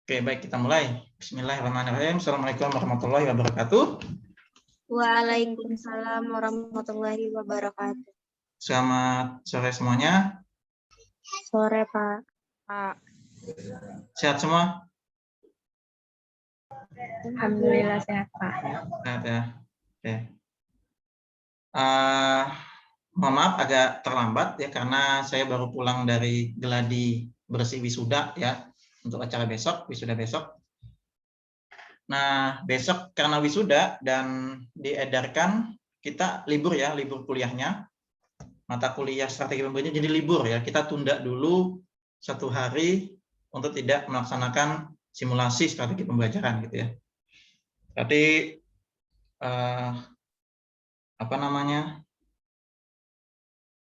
Oke, baik, kita mulai. Bismillahirrahmanirrahim. Assalamualaikum warahmatullahi wabarakatuh. Waalaikumsalam warahmatullahi wabarakatuh. Selamat sore semuanya. Sore, Pak. Sehat semua? Alhamdulillah sehat, Pak. Sehat ya. Oke. Mohon maaf agak terlambat ya karena saya baru pulang dari geladi bersih wisuda ya untuk acara besok, wisuda besok. Nah, besok karena wisuda dan diedarkan kita libur ya, libur kuliahnya. Mata kuliah strategi pembelajaran jadi libur ya. Kita tunda dulu 1 hari untuk tidak melaksanakan simulasi strategi pembelajaran gitu ya. Berarti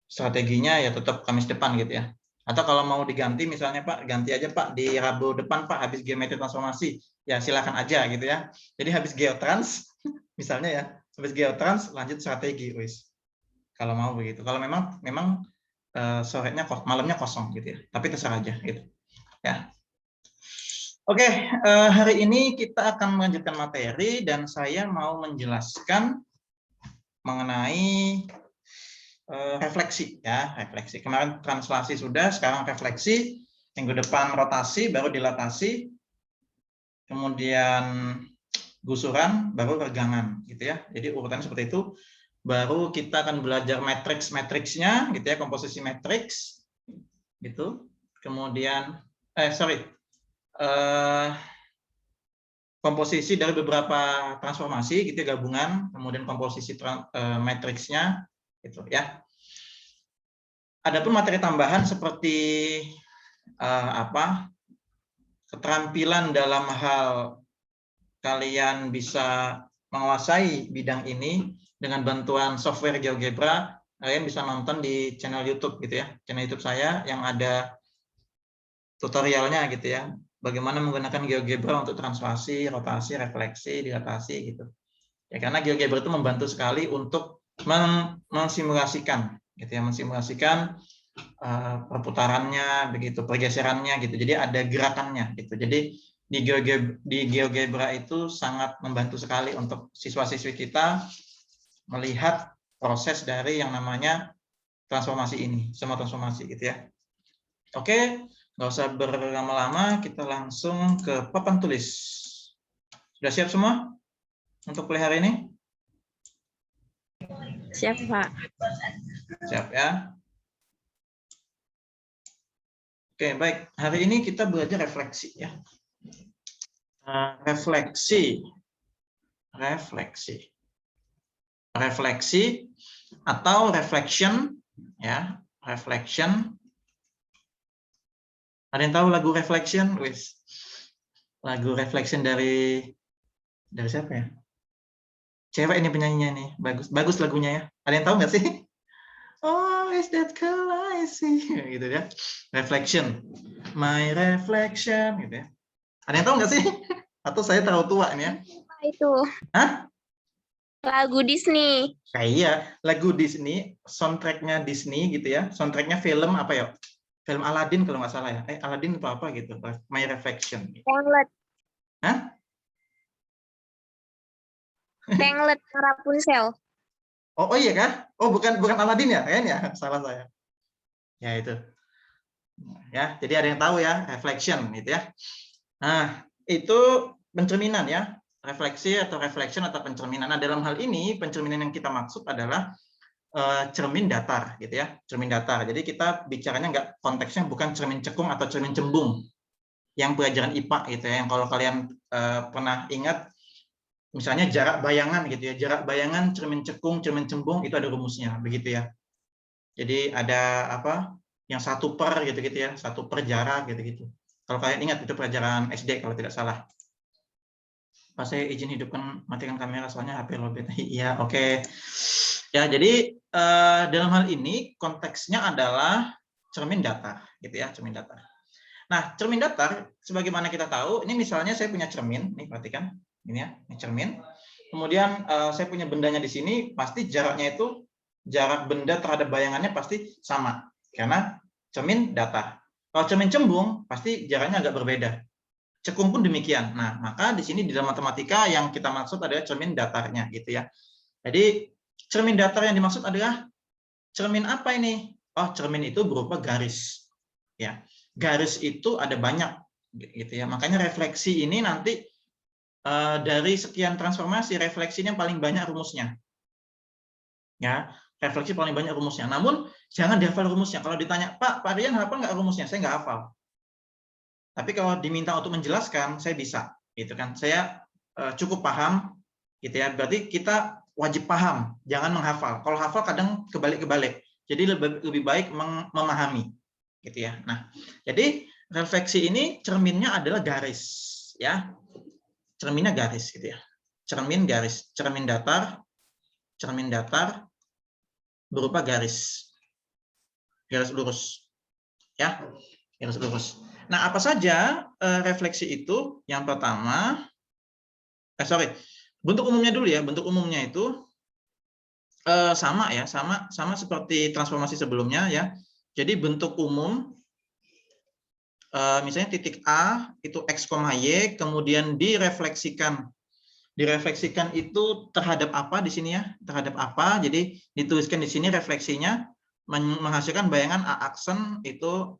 strateginya ya tetap Kamis depan gitu ya. Atau kalau mau diganti misalnya Pak, ganti aja Pak di Rabu depan Pak habis geometri transformasi. Ya silakan aja gitu ya. Jadi habis geotrans misalnya ya, habis geotrans lanjut strategi wis. Kalau mau begitu. Kalau memang sorenya malamnya kosong gitu ya. Tapi terserah aja gitu. Ya. Oke, hari ini kita akan melanjutkan materi dan saya mau menjelaskan mengenai refleksi ya, refleksi. Kemarin translasi sudah, sekarang refleksi. Minggu depan rotasi, baru dilatasi. Kemudian gusuran, baru regangan gitu ya. Jadi urutannya seperti itu. Baru kita akan belajar matriks-matriksnya gitu ya, komposisi matriks gitu. Kemudian komposisi dari beberapa transformasi gitu ya, gabungan, kemudian komposisi matriksnya gitu ya. Adapun materi tambahan seperti keterampilan dalam hal kalian bisa menguasai bidang ini dengan bantuan software GeoGebra, kalian bisa nonton di channel YouTube gitu ya, channel YouTube saya yang ada tutorialnya gitu ya, bagaimana menggunakan GeoGebra untuk translasi, rotasi, refleksi, dilatasi gitu. Ya karena GeoGebra itu membantu sekali untuk mensimulasikan gitu ya, mensimulasikan perputarannya begitu, pergeserannya gitu. Jadi ada gerakannya gitu. Jadi di GeoGebra itu sangat membantu sekali untuk siswa-siswi kita melihat proses dari yang namanya transformasi ini, semua transformasi gitu ya. Oke, nggak usah berlama-lama, kita langsung ke papan tulis. Sudah siap semua untuk kuliah hari ini? Siap, Pak. Siap ya. Oke, baik. Hari ini kita belajar refleksi ya. Refleksi atau reflection ya, reflection. Ada yang tahu lagu Reflection? Wis. Lagu Reflection dari siapa ya? Cewek ini penyanyinya nih. Bagus lagunya ya. Ada yang tahu nggak sih? Oh, is that color I see? Gitu ya. Reflection. My reflection gitu ya. Ada yang tahu nggak sih? Atau saya terlalu tua ini ya? Itu. Hah? Lagu Disney. Kayak lagu Disney, soundtracknya Disney gitu ya. Soundtracknya film apa ya? Film Aladdin kalau nggak salah ya. Aladdin apa gitu. My Reflection. Tenglet. Hah? Tenglet Rapunzel. Oh iya kan? Oh bukan Aladdin ya? Kayaknya salah saya. Ya itu. Ya, jadi ada yang tahu ya, reflection gitu ya. Nah, itu pencerminan ya. Refleksi atau reflection atau pencerminan. Nah, dalam hal ini pencerminan yang kita maksud adalah cermin datar gitu ya. Cermin datar. Jadi kita bicaranya konteksnya bukan cermin cekung atau cermin cembung. Yang pelajaran IPA gitu ya. Yang kalau kalian pernah ingat misalnya jarak bayangan gitu ya, jarak bayangan cermin cekung, cermin cembung itu ada rumusnya, begitu ya. Jadi ada yang 1 per gitu-gitu ya, 1 per jarak gitu-gitu. Kalau kalian ingat itu pelajaran SD kalau tidak salah. Pas saya izin hidupkan, matikan kamera soalnya HP lowbat. Iya, oke. Ya, jadi dalam hal ini konteksnya adalah cermin datar gitu ya, cermin datar. Nah, cermin datar sebagaimana kita tahu, ini misalnya saya punya cermin, nih perhatikan. Ini ya, ini cermin. Kemudian saya punya bendanya di sini, pasti jaraknya itu jarak benda terhadap bayangannya pasti sama karena cermin datar. Kalau cermin cembung pasti jaraknya agak berbeda. cekung pun demikian. Nah, maka di sini di dalam matematika yang kita maksud adalah cermin datarnya gitu ya. Jadi cermin datar yang dimaksud adalah cermin apa ini? Oh, cermin itu berupa garis. Ya. Garis itu ada banyak gitu ya. Makanya refleksi ini nanti dari sekian transformasi, refleksi ini yang paling banyak rumusnya. Ya, refleksi paling banyak rumusnya. Namun jangan dihafal rumusnya. Kalau ditanya, Pak Rian hafal nggak rumusnya? Saya nggak hafal. Tapi kalau diminta untuk menjelaskan, saya bisa. Gitu kan? Saya cukup paham, gitu ya. Berarti kita wajib paham, jangan menghafal. Kalau hafal kadang kebalik-kebalik. Jadi lebih baik memahami, gitu ya. Nah, jadi refleksi ini cerminnya adalah garis, ya. Cerminnya garis, gitu ya. Cermin garis, cermin datar berupa garis lurus, ya, garis lurus. Nah, apa saja refleksi itu? Yang pertama, bentuk umumnya dulu ya. Bentuk umumnya itu sama ya, sama seperti transformasi sebelumnya ya. Jadi bentuk umum misalnya titik A itu X, Y, kemudian direfleksikan itu terhadap apa di sini ya? Terhadap apa? Jadi dituliskan di sini refleksinya menghasilkan bayangan A aksen itu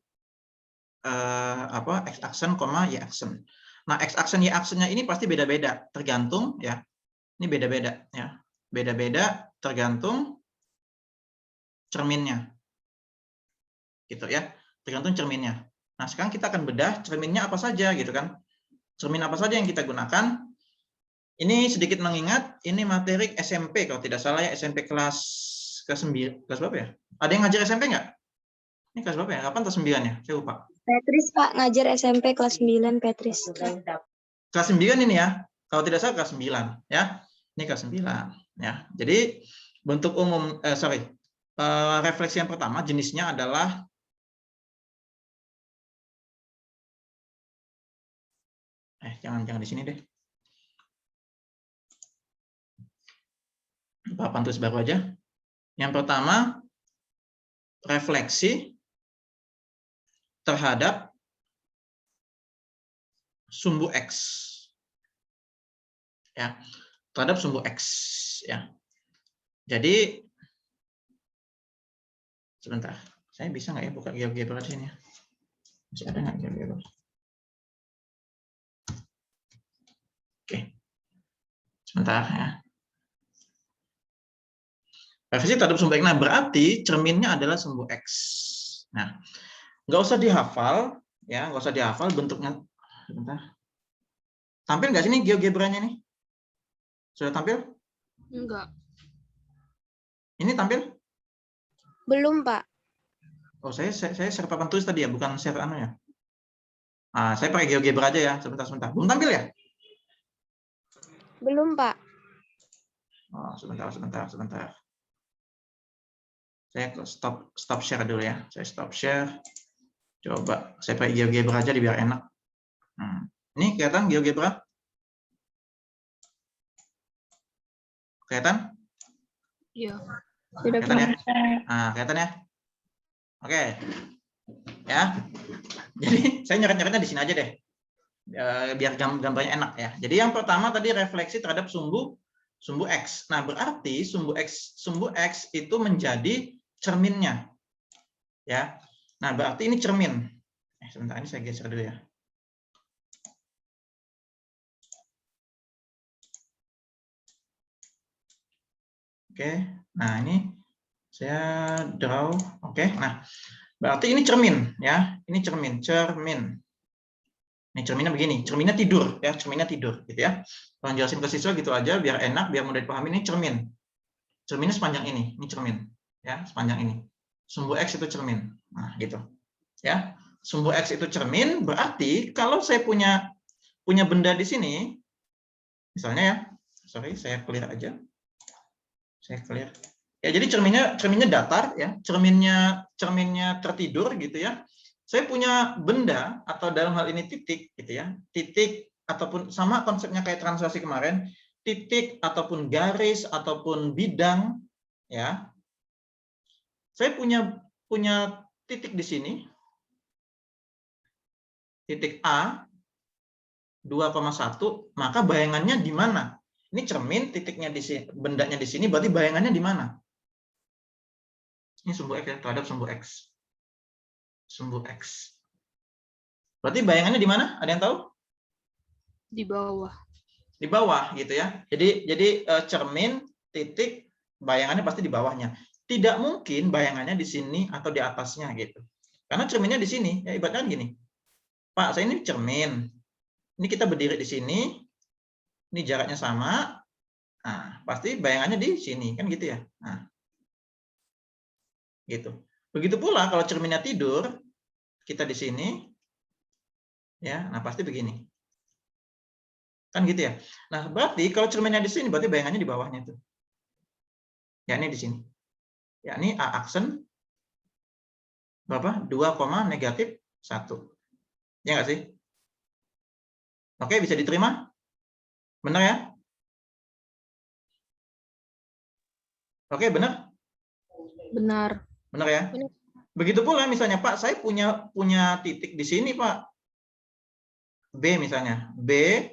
X aksen, Y aksen. Nah, X aksen Y aksennya ini pasti beda-beda, tergantung ya. Ini beda-beda ya. Beda-beda tergantung cerminnya. Gitu ya. Tergantung cerminnya. Nah, sekarang kita akan bedah cerminnya apa saja gitu kan. Cermin apa saja yang kita gunakan? Ini sedikit mengingat, ini materi SMP kalau tidak salah ya, SMP kelas ke-9, kelas berapa ya? Ada yang ngajar SMP nggak? Ini kelas berapa ya? 8 atau 9 ya? Saya lupa. Petris, Pak, ngajar SMP kelas 9, Petris. Kelas 9 ini ya. Kalau tidak salah kelas 9 ya. Ini kelas 9 ya. Jadi bentuk umum refleksi yang pertama jenisnya adalah jangan di sini deh. Papan tulis baru aja. Yang pertama refleksi terhadap sumbu X. Ya, terhadap sumbu X ya. Jadi sebentar, saya bisa nggak ya buka GeoGebra di sini ya? Masih ada nggak GeoGebra? Oke, sebentar ya. Refleksi terhadap sumbu X. Nah, berarti cerminnya adalah sumbu X. Nah, nggak usah dihafal ya, nggak usah dihafal bentuknya. Sebentar. Tampil nggak sini GeoGebra-nya nih? Sudah tampil? Enggak. Ini tampil? Belum, Pak. Oh, saya share papan tulis tadi ya, bukan share anu ya. Ah, saya pakai GeoGebra aja ya, sebentar. Belum tampil ya? Belum, Pak. Oh, sebentar. Saya stop share dulu ya. Saya stop share. Coba saya pakai GeoGebra aja biar enak. Ini kelihatan GeoGebra? Kelihatan? Iya. Kelihatan ya? Nah, kelihatan ya? Oke. Ya. Jadi saya nyoret-nyoretnya di sini aja deh. Biar gambarnya enak ya. Jadi yang pertama tadi refleksi terhadap sumbu X. Nah, berarti sumbu X itu menjadi cerminnya. Ya. Nah, berarti ini cermin. Sebentar, ini saya geser dulu ya. Oke. Nah, ini saya draw. Oke. Nah, berarti ini cermin ya. Ini cermin. Ini cerminnya begini. Cerminnya tidur ya, cerminnya tidur gitu ya. Kalau jelasin ke siswa gitu aja biar enak, biar mudah dipahami. Ini cermin. Cerminnya sepanjang ini cermin ya, sepanjang ini. Sumbu X itu cermin. Nah, gitu. Ya. Sumbu X itu cermin, berarti kalau saya punya benda di sini misalnya ya. Sorry, saya clear aja. Saya clear. Ya, jadi cerminnya datar ya, cerminnya tertidur gitu ya. Saya punya benda atau dalam hal ini titik gitu ya. Titik ataupun sama konsepnya kayak translasi kemarin, titik ataupun garis ataupun bidang ya. Saya punya titik di sini. Titik A 2,1, maka bayangannya di mana? Ini cermin, titiknya di sini, bendanya di sini, berarti bayangannya di mana? Ini sumbu X ya, terhadap sumbu X. Sumbu X. Berarti bayangannya di mana? Ada yang tahu? Di bawah. Di bawah gitu ya. Jadi cermin, titik, bayangannya pasti di bawahnya. Tidak mungkin bayangannya di sini atau di atasnya gitu. Karena cerminnya di sini, ya ibaratnya gini. Pak, saya ini cermin. Ini kita berdiri di sini. Ini jaraknya sama. Nah, pasti bayangannya di sini, kan gitu ya. Nah, gitu. Begitu pula kalau cerminnya tidur, kita di sini, ya, nah pasti begini. Kan gitu ya. Nah, berarti kalau cerminnya di sini, berarti bayangannya di bawahnya itu. Ya, ini di sini. Ya, ini A aksen berapa? 2,-1. Ya nggak sih? Oke, bisa diterima? Benar ya? Oke, benar? Benar. Benar ya? Benar. Begitu pula misalnya, Pak, saya punya titik di sini, Pak. B misalnya. B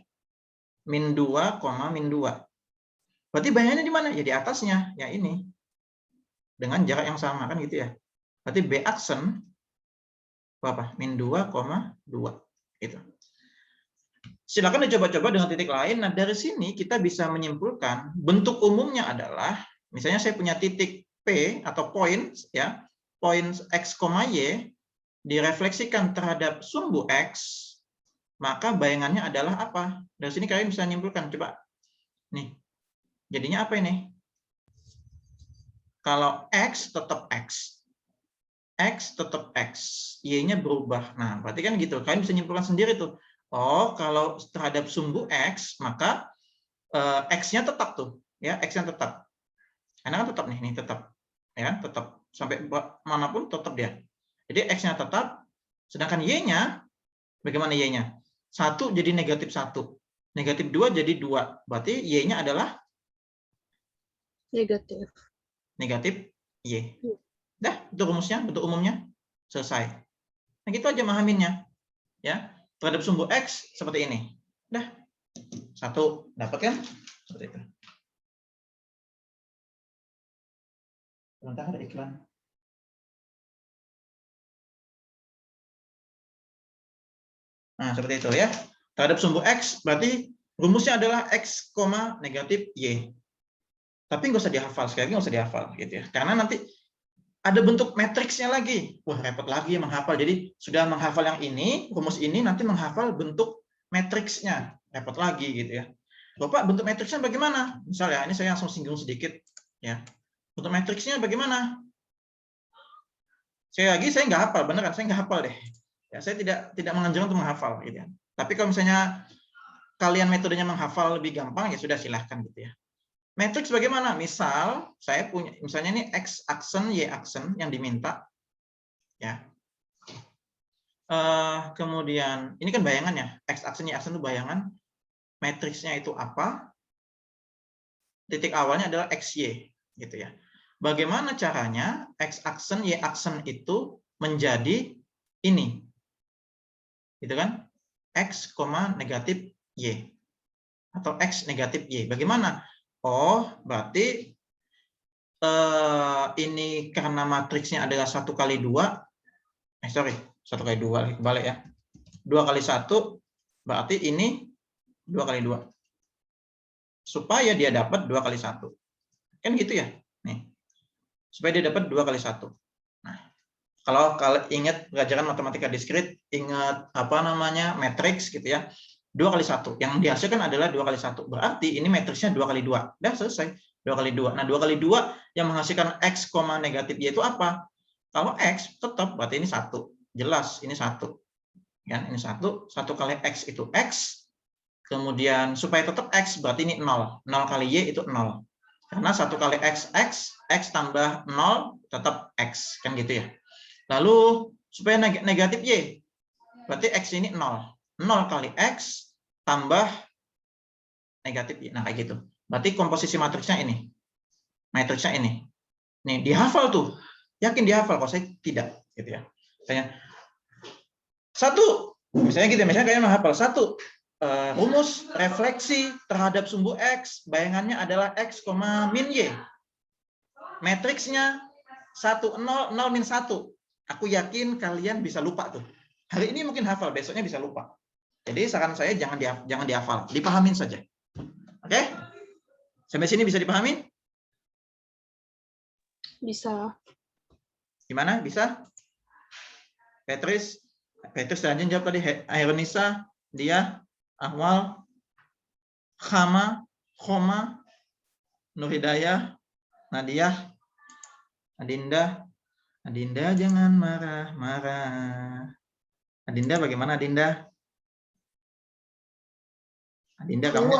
min 2, min 2. Berarti bayangannya di mana? Ya di atasnya, ya ini. Dengan jarak yang sama, kan gitu ya. Berarti B aksen berapa? Min 2,2. Gitu. Silakan dicoba-coba dengan titik lain. Nah, dari sini kita bisa menyimpulkan bentuk umumnya adalah, misalnya saya punya titik P atau poin, ya, poin X, Y direfleksikan terhadap sumbu X, maka bayangannya adalah apa? Dari sini kalian bisa menyimpulkan. Coba, nih, jadinya apa ini? Kalau X tetap X, X tetap X, Y-nya berubah. Nah, berarti kan gitu. Kalian bisa menyimpulkan sendiri tuh. Oh, kalau terhadap sumbu X, maka X-nya tetap tuh, ya, X-nya tetap. Karena kan tetap nih tetap, ya, tetap sampai manapun tetap dia. Jadi X-nya tetap, sedangkan Y-nya, bagaimana Y-nya? 1 jadi -1, -2 jadi 2. Berarti Y-nya adalah Negatif. negatif Y. Dah, itu rumusnya, bentuk umumnya selesai. Nah, gitu aja mahaminnya, ya. Terhadap sumbu X seperti ini. Dah, 1 dapat kan? Seperti itu. Sebentar, ada iklan. Nah, seperti itu ya. Terhadap sumbu X, berarti rumusnya adalah X, negatif Y. Tapi nggak usah dihafal, sekali lagi nggak usah dihafal. Gitu ya. Karena nanti ada bentuk matriksnya lagi. Wah, repot lagi menghafal. Jadi, sudah menghafal yang ini, rumus ini, nanti menghafal bentuk matriksnya. Repot lagi gitu ya. Bapak, bentuk matriksnya bagaimana? Misalnya, ini saya langsung singgung sedikit. Ya. Bentuk matriksnya bagaimana? Saya nggak hafal, beneran, saya nggak hafal deh. Ya, saya tidak menganjurkan untuk menghafal. Gitu ya. Tapi kalau misalnya kalian metodenya menghafal lebih gampang, ya sudah silahkan gitu ya. Matriks bagaimana? Misal saya punya, misalnya ini X aksen, Y aksen yang diminta, ya. Kemudian ini kan bayangannya, X aksen, Y aksen itu bayangan. Matriksnya itu apa? Titik awalnya adalah XY, gitu ya. Bagaimana caranya X aksen, Y aksen itu menjadi ini, gitu kan? X, negatif Y atau X negatif Y. Bagaimana? Oh, berarti ini karena matriksnya adalah 1 kali 2, 1 kali 2, kebalik ya. 2 kali 1, berarti ini 2 kali 2. Supaya dia dapat 2 kali 1. Kan gitu ya? Nih. Supaya dia dapat 2 kali 1. Nah, kalau ingat pelajaran matematika diskrit, ingat apa namanya? Matriks gitu ya. 2 kali 1. Yang dihasilkan adalah 2 kali 1. Berarti ini matriksnya 2 kali 2. Udah selesai. 2 kali 2. Nah, 2 kali 2 yang menghasilkan X, negatif Y itu apa? Kalau X tetap, berarti ini 1. Jelas, ini 1. Kan? Ini 1. 1 kali X itu X. Kemudian supaya tetap X, berarti ini 0. 0 kali Y itu 0. Karena 1 kali X, X tambah 0 tetap X. Kan gitu ya. Lalu supaya negatif Y, berarti X ini 0. 0 kali X tambah negatif Y. Nah, kayak gitu. Berarti komposisi matriksnya ini. Matriksnya ini. Nih, dihafal tuh. Yakin dihafal, kalau saya tidak. Gitu ya. Misalnya, 1. Misalnya gitu, misalnya kalian menghafal 1. rumus refleksi terhadap sumbu X, bayangannya adalah X, min Y. Matriksnya 1, 0, 0, min 1. Aku yakin kalian bisa lupa tuh. Hari ini mungkin hafal, besoknya bisa lupa. Jadi saran saya jangan dihafal, dipahamin saja. Oke? Sampai sini bisa dipahamin? Bisa. Gimana? Bisa? Petrus lanjut jawab tadi. Aironisa, dia, Ahwal, Khama, Khoma, Nurhidayah, Nadia, Adinda jangan marah-marah. Adinda bagaimana Adinda? Adinda kamu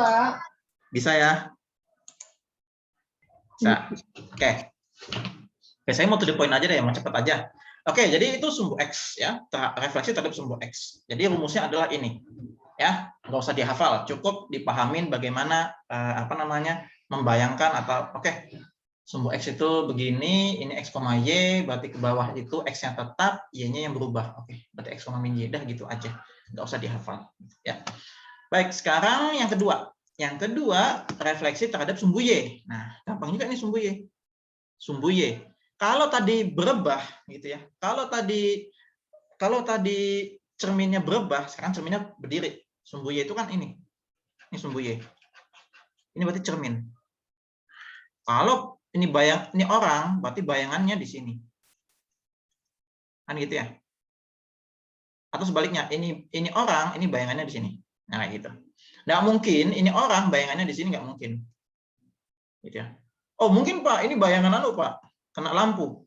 bisa ya? Bisa. Oke. Oke, saya mau to the point aja deh, mau cepat aja. Oke, jadi itu sumbu X ya, refleksi terhadap sumbu X. Jadi rumusnya adalah ini. Ya, nggak usah dihafal, cukup dipahamin bagaimana membayangkan atau sumbu X itu begini, ini X, Y, berarti ke bawah itu X-nya tetap, Y-nya yang berubah. Oke, berarti X, min Y, dah gitu aja. Nggak usah dihafal. Ya. Baik, sekarang yang kedua. Yang kedua, refleksi terhadap sumbu Y. Nah, gampang juga nih sumbu Y. Sumbu Y. Kalau tadi berubah, gitu ya. Kalau tadi cerminnya berubah, sekarang cerminnya berdiri. Sumbu Y itu kan ini. Ini sumbu Y. Ini berarti cermin. Kalau ini orang, berarti bayangannya di sini. Kan gitu ya. Atau sebaliknya, ini orang, ini bayangannya di sini. Nah, gitu. Nggak mungkin ini orang bayangannya di sini, nggak mungkin. Gitu ya. Oh, mungkin Pak, ini bayangan Pak, kena lampu.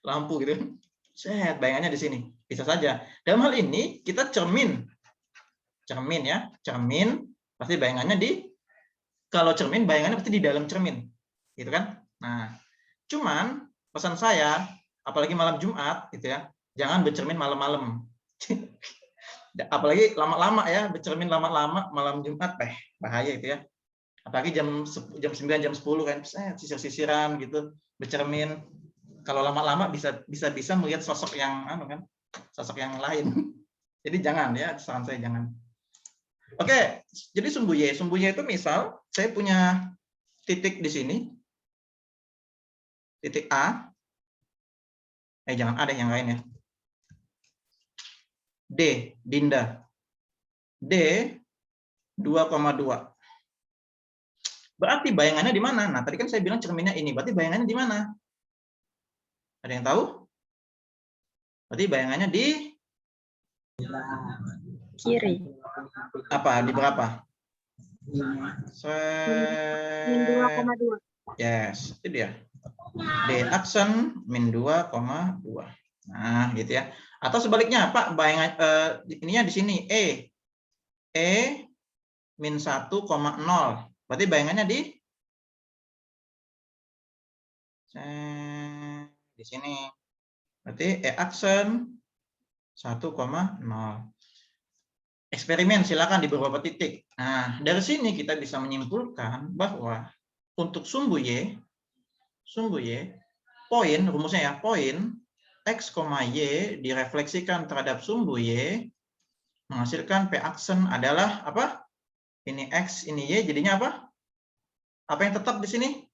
Lampu gitu. Set, bayangannya di sini. Bisa saja. Dalam hal ini kita cermin. Cermin ya, cermin pasti bayangannya kalau cermin bayangannya pasti di dalam cermin. Gitu kan? Nah, cuman pesan saya, apalagi malam Jumat gitu ya, jangan bercermin malam-malam. Apalagi lama-lama ya, bercermin lama-lama malam Jumat, bahaya itu ya. Apalagi jam 9, jam 10 kan, sisir-sisiran gitu, bercermin. Kalau lama-lama bisa melihat sosok yang sosok yang lain. Jadi jangan ya, saran saya jangan. Oke, jadi sumbu Y itu misal saya punya titik di sini. Titik A. Jangan A deh, yang lain ya. D, Dinda. D 2,2. Berarti bayangannya di mana? Nah, tadi kan saya bilang cerminnya ini. Berarti bayangannya di mana? Ada yang tahu? Berarti bayangannya di Kiri. apa? Di berapa? Min 2,2. Yes, itu dia. D aksen min 2,2. Nah, gitu ya. Atau sebaliknya, Pak, bayangan ininya di sini E min 1,0. Berarti bayangannya di sini. Berarti E aksen 1,0. Eksperimen silakan di beberapa titik. Nah, dari sini kita bisa menyimpulkan bahwa untuk sumbu Y, poin, rumusnya ya, poin X, Y direfleksikan terhadap sumbu Y menghasilkan P aksen adalah apa? Ini X, ini Y, jadinya apa? Apa yang tetap di sini?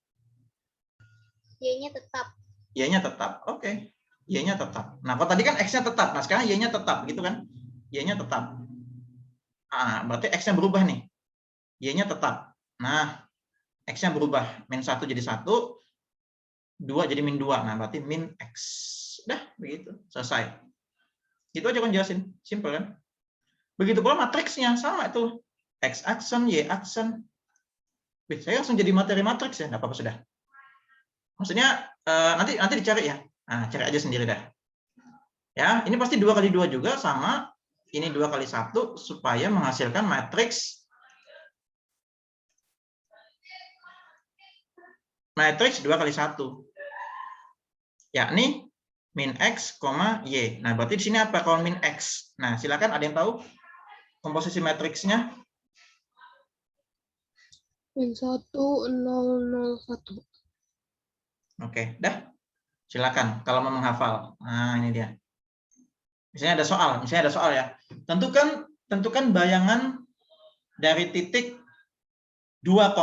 Y-nya tetap. Y-nya tetap, oke. Y-nya tetap. Nah, kalau tadi kan X-nya tetap, nah sekarang Y-nya tetap, gitu kan? Y-nya tetap. Nah, berarti X-nya berubah nih. Y-nya tetap. Nah, X-nya berubah. Min 1 jadi 1, 2 jadi min 2. Nah, berarti min X. Udah, begitu. Selesai. Itu aja kan jelasin. Simple kan? Begitu pula matriksnya. Sama itu. X aksen, Y aksen. Saya langsung jadi materi matriks ya. Nggak apa-apa sudah. Maksudnya, nanti dicari ya. Nah, cari aja sendiri dah. Ya, ini pasti 2 kali 2 juga sama. Ini 2 kali 1 supaya menghasilkan matriks 2 kali 1. Yakni min X, Y. Nah, berarti di sini apa kalau min X? Nah, silakan ada yang tahu komposisi matriksnya? Min 1, 0, 0, 1. Oke, dah. Silakan kalau mau menghafal. Nah, ini dia. Misalnya ada soal ya. Tentukan tentukan bayangan dari titik 2,2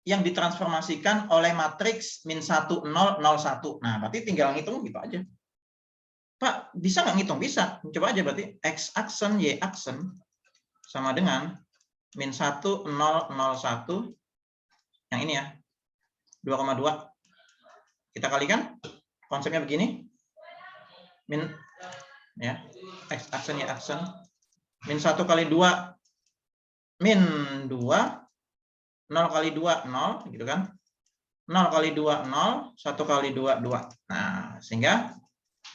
yang ditransformasikan oleh matriks min 1, 0, 0, 1. Nah, berarti tinggal ngitung gitu aja. Pak, bisa nggak ngitung? Bisa. Coba aja berarti. X aksen, Y aksen sama dengan min 1, 0, 0, 1. Yang ini ya. 2,2. Kita kalikan. Konsepnya begini. Min, ya. X aksen, Y aksen. Min 1 kali 2. Min 2. 0 kali 2, 0. Gitu kan. 0 kali 2, 0. 1 kali 2, 2. Nah, sehingga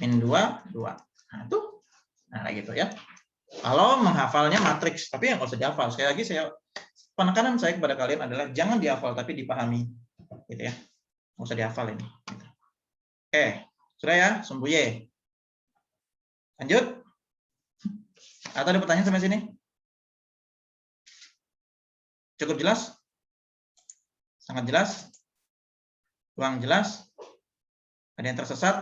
min 2, 2. Nah, itu. Nah, kayak gitu ya. Kalau menghafalnya matriks, tapi yang nggak usah dihafal. Sekali lagi, penekanan saya kepada kalian adalah jangan dihafal, tapi dipahami. Gitu ya. Nggak usah dihafal ini. Gitu. Oke, sudah ya, sumbu Y. Lanjut. Atau ada pertanyaan sampai sini? Cukup jelas? Sangat jelas? Kurang jelas? Ada yang tersesat?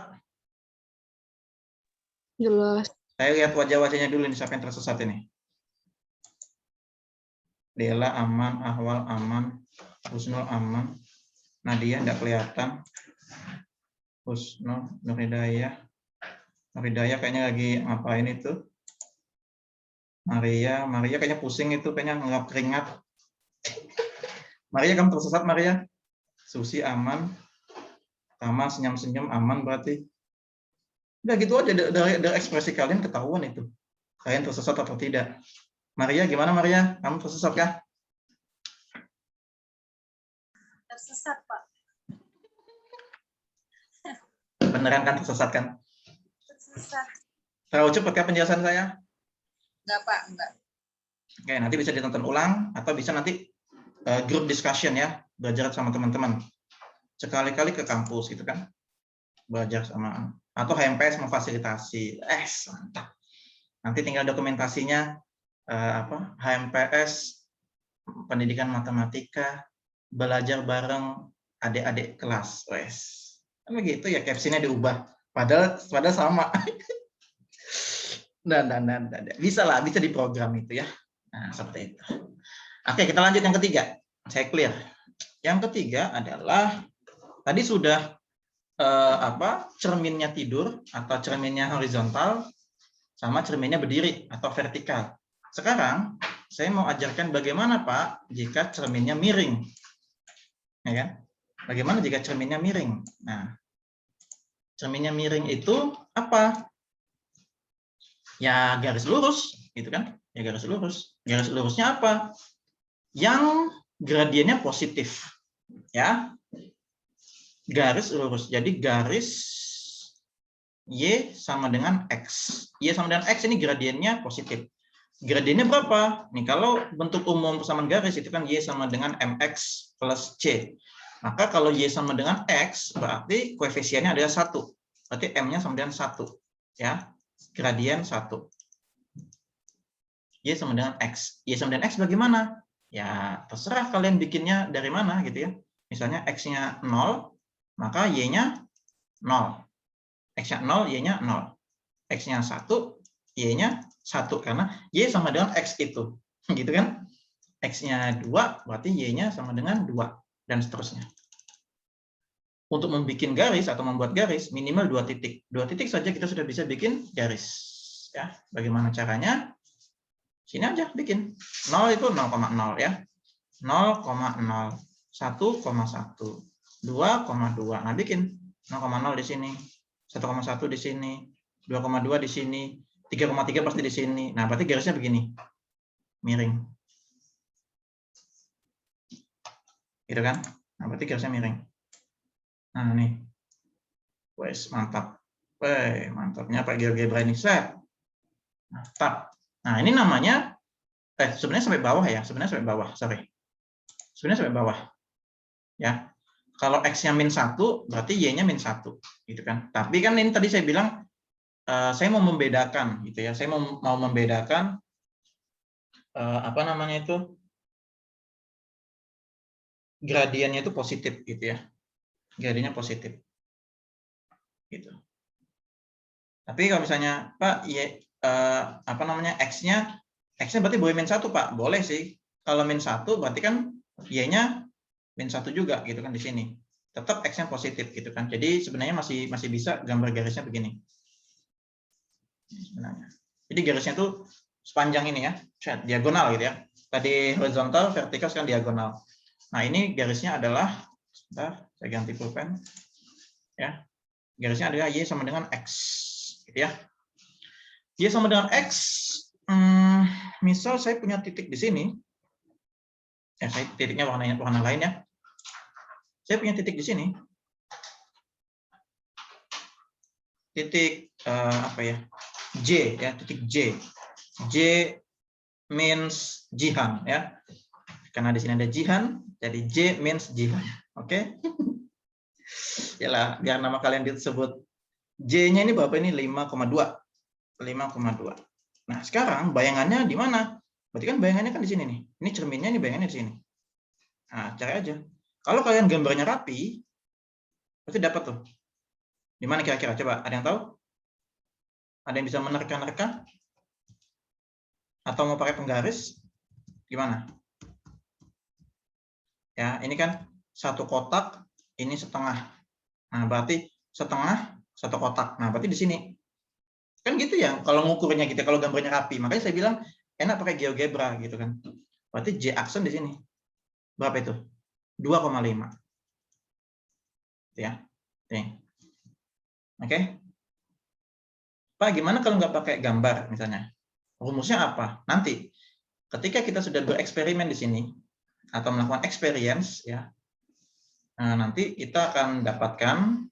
Jelas. Saya lihat wajah-wajahnya dulu nih, siapa yang tersesat ini. Dela aman, Ahwal aman, Husnul aman, Nadia nggak kelihatan, Husnul, Nur Hidayah kayaknya lagi ngapain itu. Maria kayaknya pusing itu, kayaknya ngelap keringat. Maria, kamu tersesat Maria. Susi aman, Tama senyum-senyum aman berarti. Udah gitu aja, dari ekspresi kalian ketahuan itu. Kalian tersesat atau tidak. Maria, gimana Maria? Kamu tersesat kah? Tersesat, Pak. Beneran kan tersesat kan? Tersesat. Terlalu cepat kah penjelasan saya? Enggak, Pak. Enggak. Oke, nanti bisa ditonton ulang atau bisa nanti group discussion ya, belajar sama teman-teman. Sekali-kali ke kampus gitu kan. Belajar sama atau HMPS memfasilitasi. Mantap. Nanti tinggal dokumentasinya HMPS pendidikan matematika belajar bareng adik-adik kelas. Kan begitu ya, captionnya diubah. Padahal sama. Dan bisa lah, bisa diprogram itu ya. Nah, seperti itu. Oke, kita lanjut yang ketiga. Saya clear. Yang ketiga adalah tadi sudah cerminnya tidur atau cerminnya horizontal sama cerminnya berdiri atau vertikal. Sekarang saya mau ajarkan bagaimana Pak jika cerminnya miring. Ya kan? Bagaimana jika cerminnya miring? Nah, cerminnya miring itu apa? Ya garis lurus, gitu kan? Ya garis lurus. Garis lurusnya apa? Yang gradiennya positif. Ya. Garis lurus. Jadi garis Y sama dengan X. Y sama dengan X ini gradiennya positif. Gradiennya berapa? Nih, kalau bentuk umum persamaan garis itu kan Y sama dengan MX plus C. Maka kalau Y sama dengan X, berarti koefisiennya adalah 1. Berarti M-nya sama dengan 1. Ya, gradien 1. Y sama dengan X. Y sama dengan X bagaimana? Ya, terserah kalian bikinnya dari mana gitu ya. Misalnya X-nya 0, maka Y-nya 0. X-nya 0, Y-nya 0. X-nya 1, Y-nya 1. Karena Y sama dengan X itu. Gitu kan? X-nya 2, berarti Y-nya sama dengan 2. Dan seterusnya. Untuk membuat garis atau membuat garis, minimal 2 titik. 2 titik saja kita sudah bisa bikin garis. Ya, bagaimana caranya? Sini aja bikin. 0 itu 0,0 ya. 0,0. 1,1. 2,2. Nah, bikin 0,0 di sini. 1,1 di sini. 2,2 di sini. 3,3 pasti di sini. Nah, berarti garisnya begini. Miring. Gitu kan? Nah, berarti garisnya miring. Nah, nih. Wes, mantap. Mantapnya Pak GeoGebra ini. Set. Mantap. Nah, ini namanya sebenarnya sampai bawah ya. Sebenarnya sampai bawah, sorry. Sebenarnya sampai bawah. Ya. Kalau X-nya min 1, berarti Y-nya min 1. Gitu kan. Tapi kan ini tadi saya bilang, saya mau membedakan. Gitu ya. Saya mau membedakan, apa namanya itu, gradiennya itu positif. Gitu ya. Gradiennya positif. Gitu. Tapi kalau misalnya, Pak, apa namanya, X-nya X-nya berarti boleh min 1, Pak. Boleh sih. Kalau min 1 berarti kan Y-nya min 1 juga gitu kan di sini. Tetap X-nya positif gitu kan. Jadi sebenarnya masih bisa gambar garisnya begini. Sebenarnya. Jadi garisnya tuh sepanjang ini ya, diagonal gitu ya. Tadi horizontal, vertikal, sekarang diagonal. Nah, ini garisnya adalah, sebentar, saya ganti pulpen. Ya. Garisnya adalah Y sama dengan X. Gitu ya. Y sama dengan X, misal saya punya titik di sini. Ya, saya titiknya warna lain ya. Saya punya titik di sini. Titik apa ya? J ya, titik J. J means jihan ya. Karena di sini ada jihan, jadi J means jihan. Oke? Yalah, biar nama kalian disebut J-nya ini berapa ini? 5,2. 5,2. Nah, sekarang bayangannya di mana? Berarti kan bayangannya kan di sini nih. Ini cerminnya, ini bayangannya di sini. Nah, cari aja. Kalau kalian gambarnya rapi, pasti dapat tuh. Di mana kira-kira? Coba, ada yang tahu? Ada yang bisa menerka-nerka? Atau mau pakai penggaris? Gimana? Ya, ini kan satu kotak, ini setengah. Nah, berarti setengah, satu kotak. Nah, berarti di sini. Kan gitu ya, kalau ngukurnya gitu, kalau gambarnya rapi. Makanya saya bilang, enak pakai GeoGebra gitu kan. Berarti J aksen di sini. Berapa itu? 2,5. Ya. Nih. Oke. Pak, gimana kalau nggak pakai gambar misalnya? Rumusnya apa? Nanti ketika kita sudah bereksperimen di sini atau melakukan experience ya. Nah, nanti kita akan dapatkan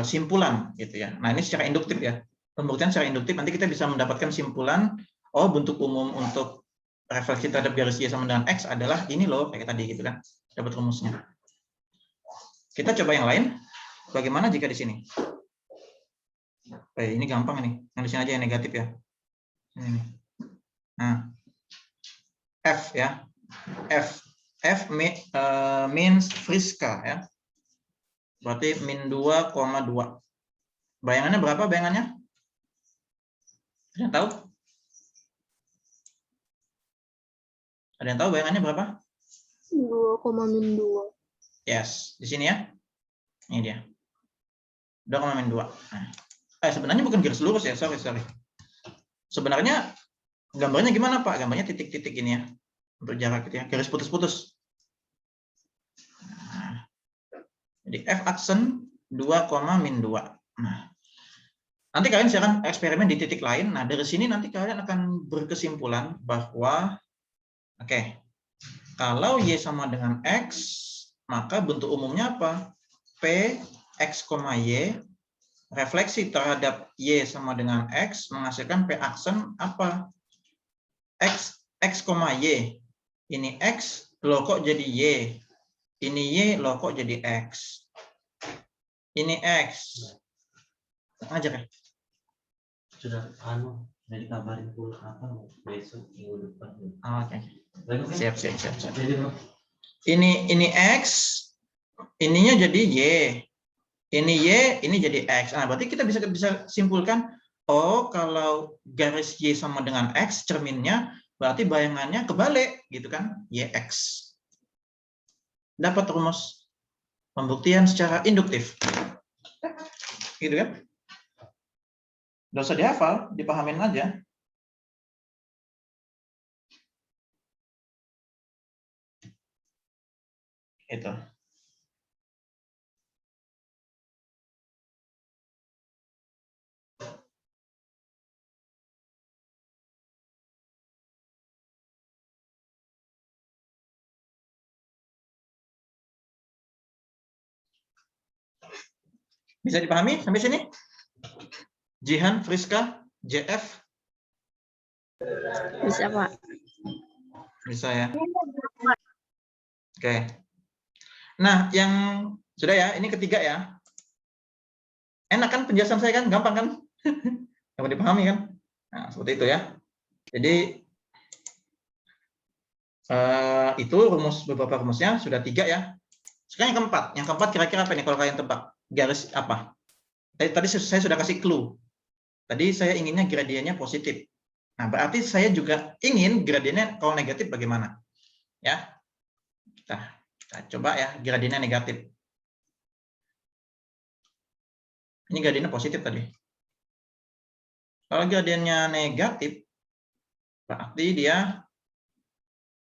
simpulan gitu ya. Nah, ini secara induktif ya. Pembuktian secara induktif nanti kita bisa mendapatkan simpulan bentuk umum untuk refleksi terhadap garis Y sama dengan X adalah ini loh, kayak tadi gitu kan. Dapat rumusnya. Kita coba yang lain. Bagaimana jika di sini? Ini gampang nih. Yang di sini aja yang negatif ya. Ini. Nah, F ya. F means Friska ya. Berarti min 2,2. Bayangannya berapa bayangannya? Ada yang tahu? Ada yang tahu bayangannya berapa? 2,-2. Yes, di sini ya. Ini dia. 2,-2. Nah. Sebenarnya bukan garis lurus ya, sorry. Sebenarnya gambarnya gimana Pak? Gambarnya titik-titik ini ya. Untuk jarak gitu ya, garis putus-putus. Nah, jadi F aksen 2,-2. Nah, nanti kalian silakan eksperimen di titik lain. Nah, dari sini nanti kalian akan berkesimpulan bahwa kalau Y sama dengan X, maka bentuk umumnya apa? P X, Y, refleksi terhadap Y sama dengan X menghasilkan P aksen apa? X, Y. Ini X, loh kok jadi Y. Ini Y, loh kok jadi X. Ini X. Aja kan? Sudah jadi kabarin pula apa besok minggu depan. Oke. Siap. Jadi Ini X, ininya jadi Y. Ini Y, ini jadi X. Nah, berarti kita bisa simpulkan, kalau garis Y sama dengan X, cerminnya berarti bayangannya kebalik, gitu kan? YX. Dapat rumus pembuktian secara induktif. Gitu kan? Nggak usah dihafal, dipahamin aja. Itu. Bisa dipahami sampai sini? Jihan, Friska, JF? Bisa, Pak. Bisa ya? Oke. Nah, yang sudah ya, ini ketiga ya. Enak kan penjelasan saya kan? Gampang kan? Dapat dipahami kan? Nah, seperti itu ya. Jadi, itu beberapa rumusnya sudah 3 ya. Sekarang yang keempat. Yang keempat kira-kira apa nih kalau kalian tebak? Garis apa? Tadi saya sudah kasih clue. Tadi saya inginnya gradiennya positif. Nah, berarti saya juga ingin gradiennya kalau negatif bagaimana? Ya. Kita coba ya, gradiennya negatif. Ini gradiennya positif tadi. Kalau gradiennya negatif, berarti dia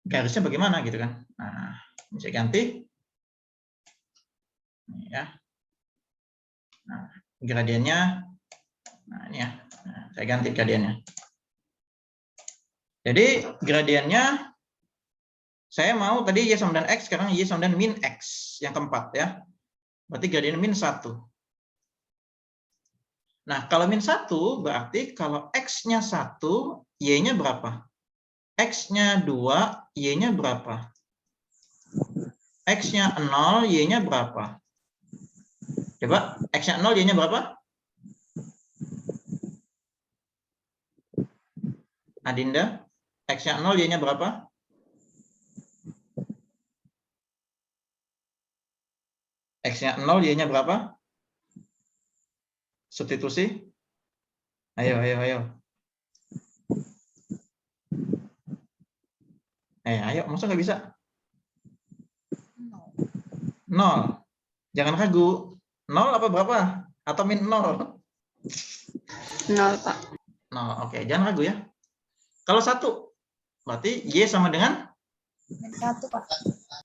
garisnya bagaimana gitu kan? Nah, bisa ganti. Ini ya. Nah, gradiennya, nah ini ya. Nah, saya ganti gradiennya. Jadi gradiennya saya mau tadi y sama dengan x, sekarang y sama dengan min x yang keempat ya. Berarti gradiennya min 1. Nah, kalau min 1 berarti kalau x-nya 1, y-nya berapa? X-nya 2, y-nya berapa? X-nya 0, y-nya berapa? Coba, X-nya 0, Y-nya berapa? Adinda, X-nya 0, Y-nya berapa? X-nya 0, Y-nya berapa? Substitusi. Ayo. Ayo, masa nggak bisa? 0. Jangan ragu. 0 apa berapa? Atau min 0? 0, Pak. 0, oke. Jangan ragu ya. Kalau 1, berarti Y sama dengan? Min 1, Pak.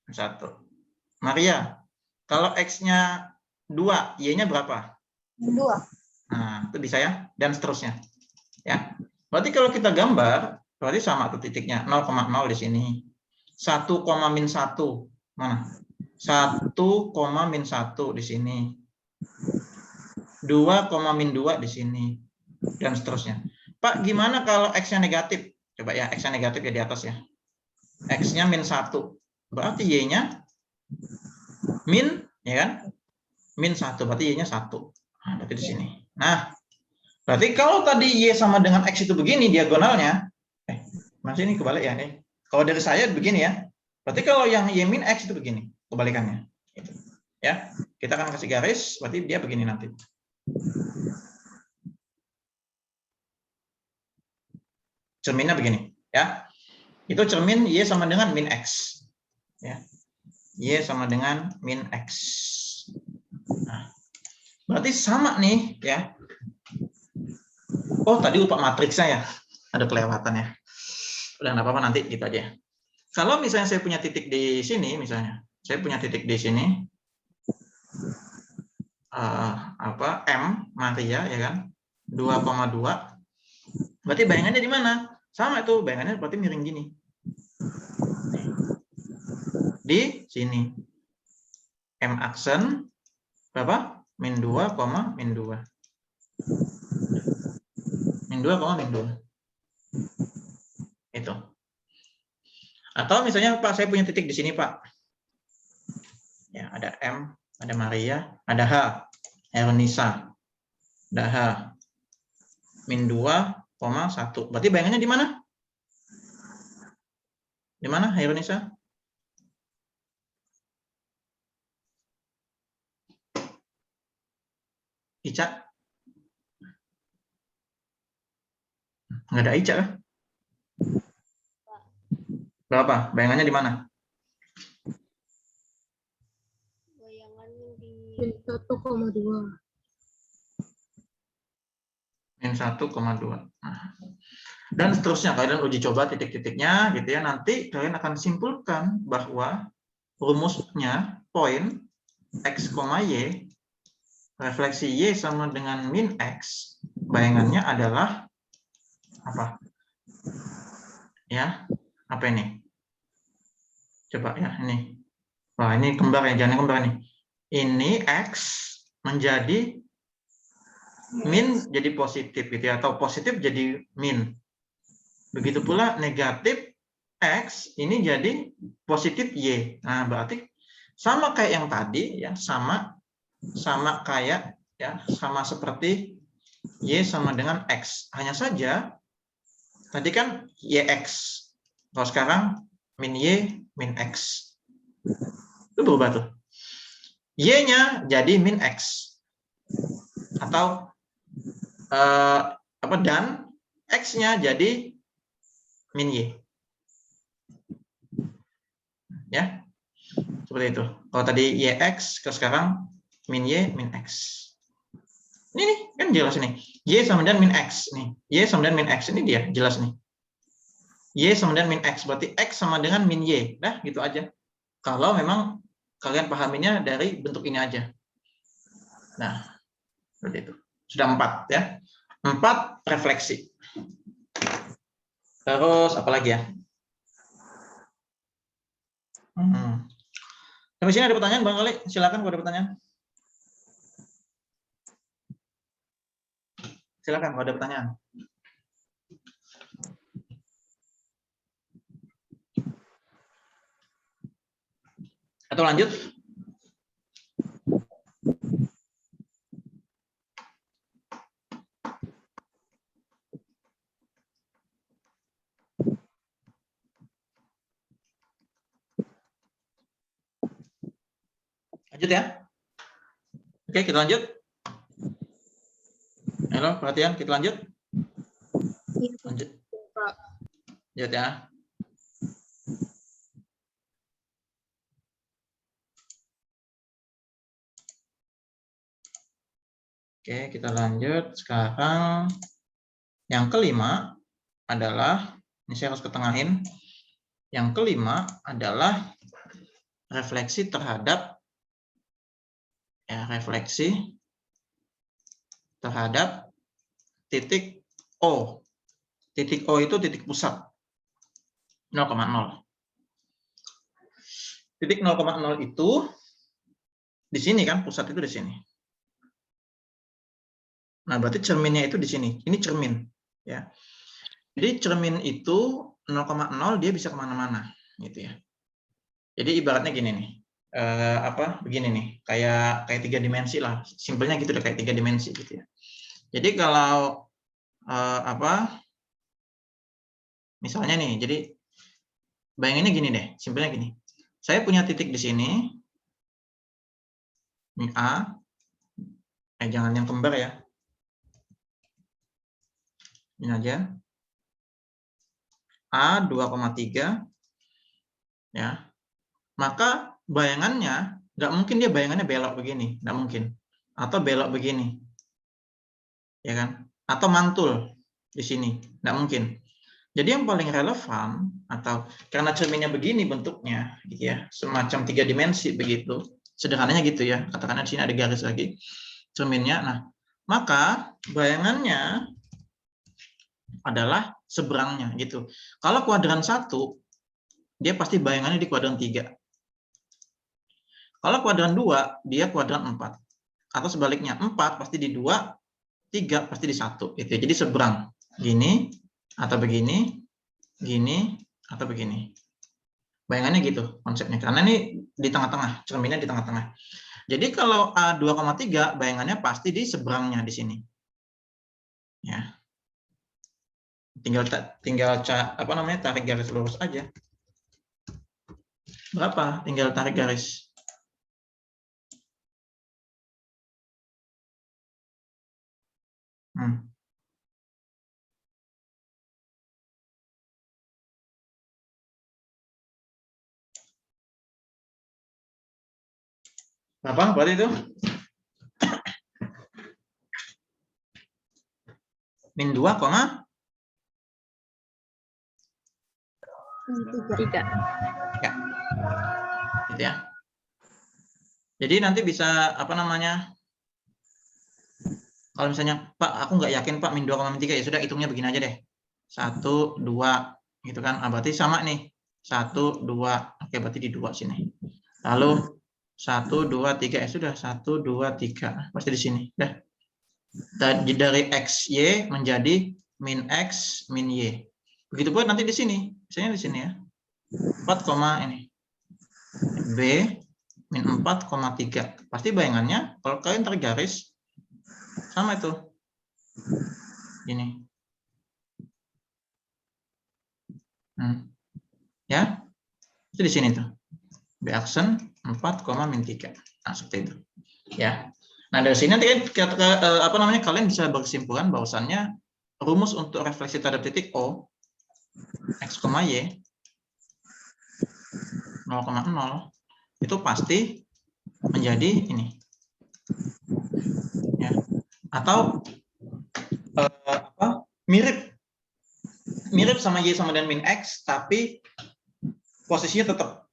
1. Maria, kalau X-nya 2, Y-nya berapa? Min 2. Nah, itu bisa ya. Dan seterusnya. Ya. Berarti kalau kita gambar, berarti sama tuh titiknya. 0,0 di sini. 1, min 1. Mana? 1, min 1 di sini. 2, min 2 di sini. Dan seterusnya. Pak, gimana kalau X-nya negatif? Coba ya, X-nya negatif ya di atas ya. X-nya min 1. Berarti Y-nya min, ya kan? Min 1, berarti Y-nya 1. Nah, berarti di sini. Nah, berarti kalau tadi Y sama dengan X itu begini diagonalnya, masih ini kebalik ya. Kalau dari saya begini ya. Berarti kalau yang Y min X itu begini, kebalikannya. Gitu. Ya, kita akan kasih garis, berarti dia begini nanti. Cerminnya begini, ya. Itu cermin Y sama dengan min X. Ya. Y sama dengan min X. Nah, berarti sama nih, ya. Oh, tadi lupa matriksnya ya. Ada kelewatan ya. Udah nggak apa-apa, nanti gitu aja. Kalau misalnya saya punya titik di sini, misalnya, saya punya titik di sini, M Maria ya kan, 2,2. Berarti bayangannya di mana? Sama itu, bayangannya berarti miring gini. Di sini. M aksen berapa? Min 2, min 2. Min 2, min 2. Itu. Atau misalnya Pak, saya punya titik di sini, Pak. Ya, ada M, ada Maria, ada H, Ernisa. Ada H. Min 2,1. Berarti bayangannya di mana? Di mana, Ernisa? Ica? Nggak ada Ica kan? Berapa? Bayangannya di mana? Bayangannya di min 1,2. Min 1,2. Nah. Dan seterusnya, kalian uji coba titik-titiknya gitu ya. Nanti kalian akan simpulkan bahwa rumusnya poin X, Y, refleksi Y sama dengan min X, bayangannya adalah apa? Ya, apa ini? Coba ya, ini. Wah, ini kembar ya, jangan kembar nih. Ini X menjadi min jadi positif gitu ya, atau positif jadi min. Begitu pula negatif X ini jadi positif Y. Nah, berarti sama kayak yang tadi ya, sama kayak ya, sama seperti Y sama dengan X. Hanya saja tadi kan YX. Kalau sekarang min Y, min X. Itu berubah tuh. Y-nya jadi min X. Atau dan X-nya jadi min Y. Ya, seperti itu. Kalau tadi YX, ke sekarang min Y, min X. Ini nih, kan jelas nih. Y sama dengan min X. Nih. Y sama dengan min X. Ini dia, jelas nih. Y sama dengan min X. Berarti X sama dengan min Y. Nah, gitu aja. Kalau memang kalian pahaminya dari bentuk ini aja. Nah, seperti itu. Sudah 4 ya. 4 refleksi. Terus apa lagi ya? Sampai sini ada pertanyaan barangkali? Silakan kalau ada pertanyaan. Silakan kalau ada pertanyaan. Atau lanjut? Lanjut ya. Oke, kita lanjut. Halo, perhatian, kita lanjut. Lanjut. Lanjut ya. Oke, kita lanjut. Sekarang yang kelima adalah, ini saya harus ketengahin. Yang kelima adalah refleksi terhadap refleksi terhadap titik O. Titik O itu titik pusat 0,0. Titik 0,0 itu di sini kan, pusat itu di sini. Nah, berarti cerminnya itu di sini. Ini cermin, ya. Jadi cermin itu 0,0 dia bisa kemana-mana, gitu ya. Jadi ibaratnya gini nih. Begini nih, kayak 3 dimensi lah, simpelnya gitu deh, kayak 3 dimensi gitu ya. Jadi kalau misalnya nih, jadi bayanginnya gini deh, simpelnya gini. Saya punya titik di sini, ini A, jangan yang kembar ya, ini aja, A 2,3 ya, maka bayangannya nggak mungkin dia bayangannya belok begini, nggak mungkin, atau belok begini, ya kan, atau mantul di sini, nggak mungkin. Jadi yang paling relevan, atau karena cerminnya begini bentuknya, gitu ya, semacam 3 dimensi begitu, sederhananya gitu ya, katakanlah di sini ada garis lagi cerminnya. Nah, maka bayangannya adalah seberangnya gitu. Kalau kuadran 1, dia pasti bayangannya di kuadran 3. Kalau kuadran 2, dia kuadran 4. Atau sebaliknya, 4 pasti di 2, 3 pasti di 1. Gitu. Jadi seberang. Gini, atau begini, gini, atau begini. Bayangannya gitu konsepnya. Karena ini di tengah-tengah, cerminnya di tengah-tengah. Jadi kalau A 2,3, bayangannya pasti di seberangnya di sini. Ya. Tinggal tarik garis lurus aja. Berapa? Tinggal tarik garis. Berapa berarti itu? Min 2, Tiga. Ya. Gitu ya. Jadi nanti bisa kalau misalnya Pak, aku nggak yakin Pak min 2, min 3, ya sudah hitungnya begini aja deh. 1, 2 gitu kan. Berarti sama nih. 1, 2. Oke, berarti di 2 sini. Lalu 1, 2, 3, ya sudah 1, 2, 3. Pasti di sini. Dah. Dari XY menjadi min X min Y. Begitu pun nanti di sini. Misalnya di sini ya. 4, ini. B min 4,3. Pasti bayangannya kalau kalian tarik garis sama itu. Ini. Ya. Itu di sini tuh. B aksen 4, min 3. Nah, seperti itu. Ya. Nah, dari sini nanti kalian bisa berkesimpulan bahwasannya rumus untuk refleksi terhadap titik O, X, Y, 0,0, itu pasti menjadi ini. Ya. Atau mirip sama Y sama dengan min X, tapi posisinya tetap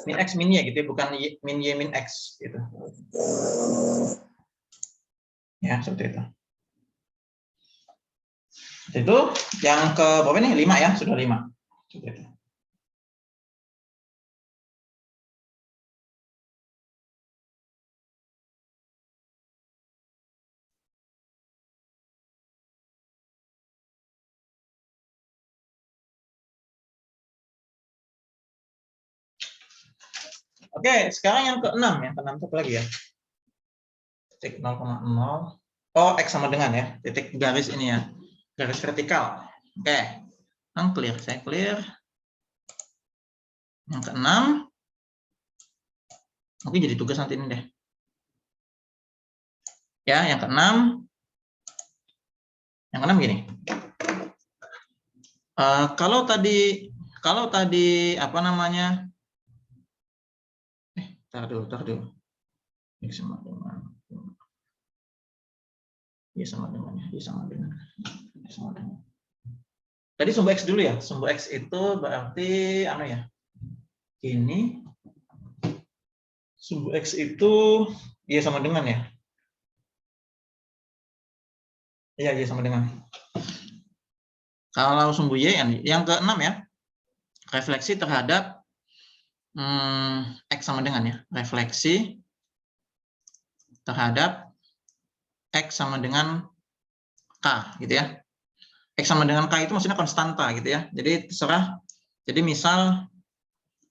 min X min Y gitu ya, bukan min Y min X gitu. Ya, seperti itu. Itu yang ke berapa nih? 5 ya, sudah 5. Seperti itu. Oke, sekarang yang ke-6 ya. Ke-6 itu apa lagi ya? Titik 0,0. Oh, X sama dengan ya. Titik garis ini ya. Garis vertikal. Oke. Yang clear, saya clear. Yang ke-6. Mungkin jadi tugas nanti ini deh. Ya, yang ke-6. Yang ke-6 gini. Kalau tadi apa namanya? Tar dulu. X sama dengan. Y sama dengan. Tadi sumbu X dulu ya. Sumbu X itu berarti apa ya? Ini sumbu X itu Y sama dengan ya. Iya, Y sama dengan. Kalau sumbu Y yang ke-6 ya. Refleksi terhadap X sama dengan ya. Refleksi terhadap X sama dengan K gitu ya. X sama dengan K itu maksudnya konstanta gitu ya. Jadi terserah. Jadi misal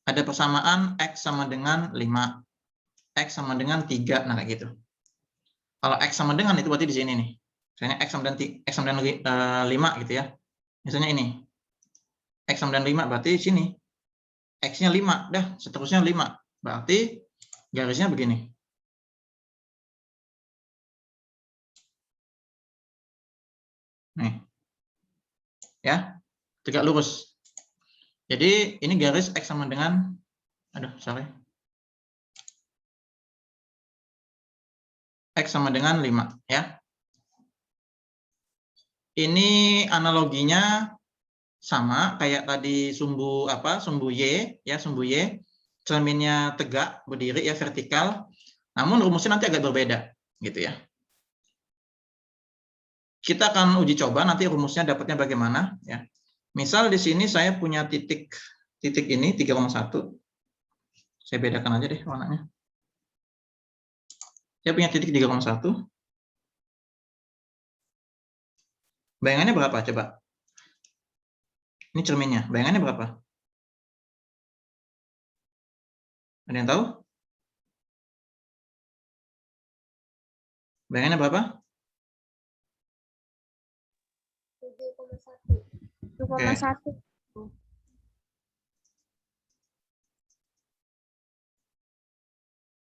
ada persamaan X sama dengan 5. X sama dengan 3. Nah kayak gitu. Kalau X sama dengan itu berarti di sini nih. Misalnya X sama dengan 5 gitu ya. Misalnya ini. X sama dengan 5 berarti di sini. X-nya 5. Dah seterusnya 5. Berarti garisnya begini. Nih. Ya. Tegak lurus. Jadi ini garis X sama dengan X sama dengan 5 ya. Ini analoginya sama kayak tadi sumbu Y ya, sumbu Y. Cerminnya tegak, berdiri ya, vertikal. Namun rumusnya nanti agak berbeda gitu ya. Kita akan uji coba nanti rumusnya dapatnya bagaimana ya. Misal di sini saya punya titik ini 3,1. Saya bedakan aja deh warnanya. Saya punya titik 3,1. Bayangannya berapa coba? Ini cerminnya. Bayangannya berapa? Ada yang tahu? Bayangannya berapa? 7,1.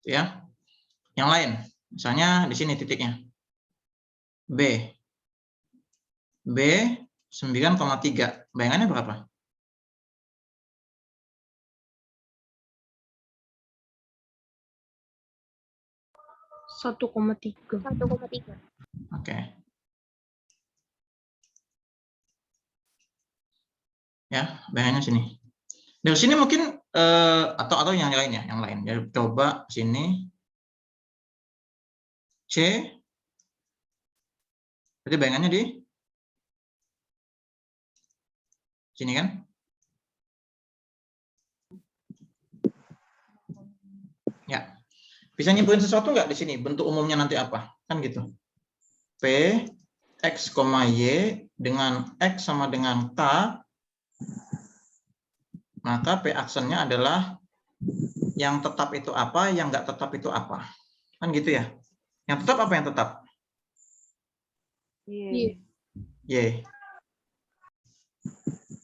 Ya. Yang lain. Misalnya di sini titiknya. B 9,3. Bayangannya berapa? 1,3. Oke. Ya, bayangannya sini. Dari sini mungkin atau yang lain ya, yang lain. Ya, coba sini C. Berarti bayangannya di sini kan? Ya. Bisa nyimpulin sesuatu nggak di sini? Bentuk umumnya nanti apa? Kan gitu. P X, Y dengan X sama dengan K, maka P aksennya adalah yang tetap itu apa, yang nggak tetap itu apa. Kan gitu ya. Yang tetap apa yang tetap? Y. Y.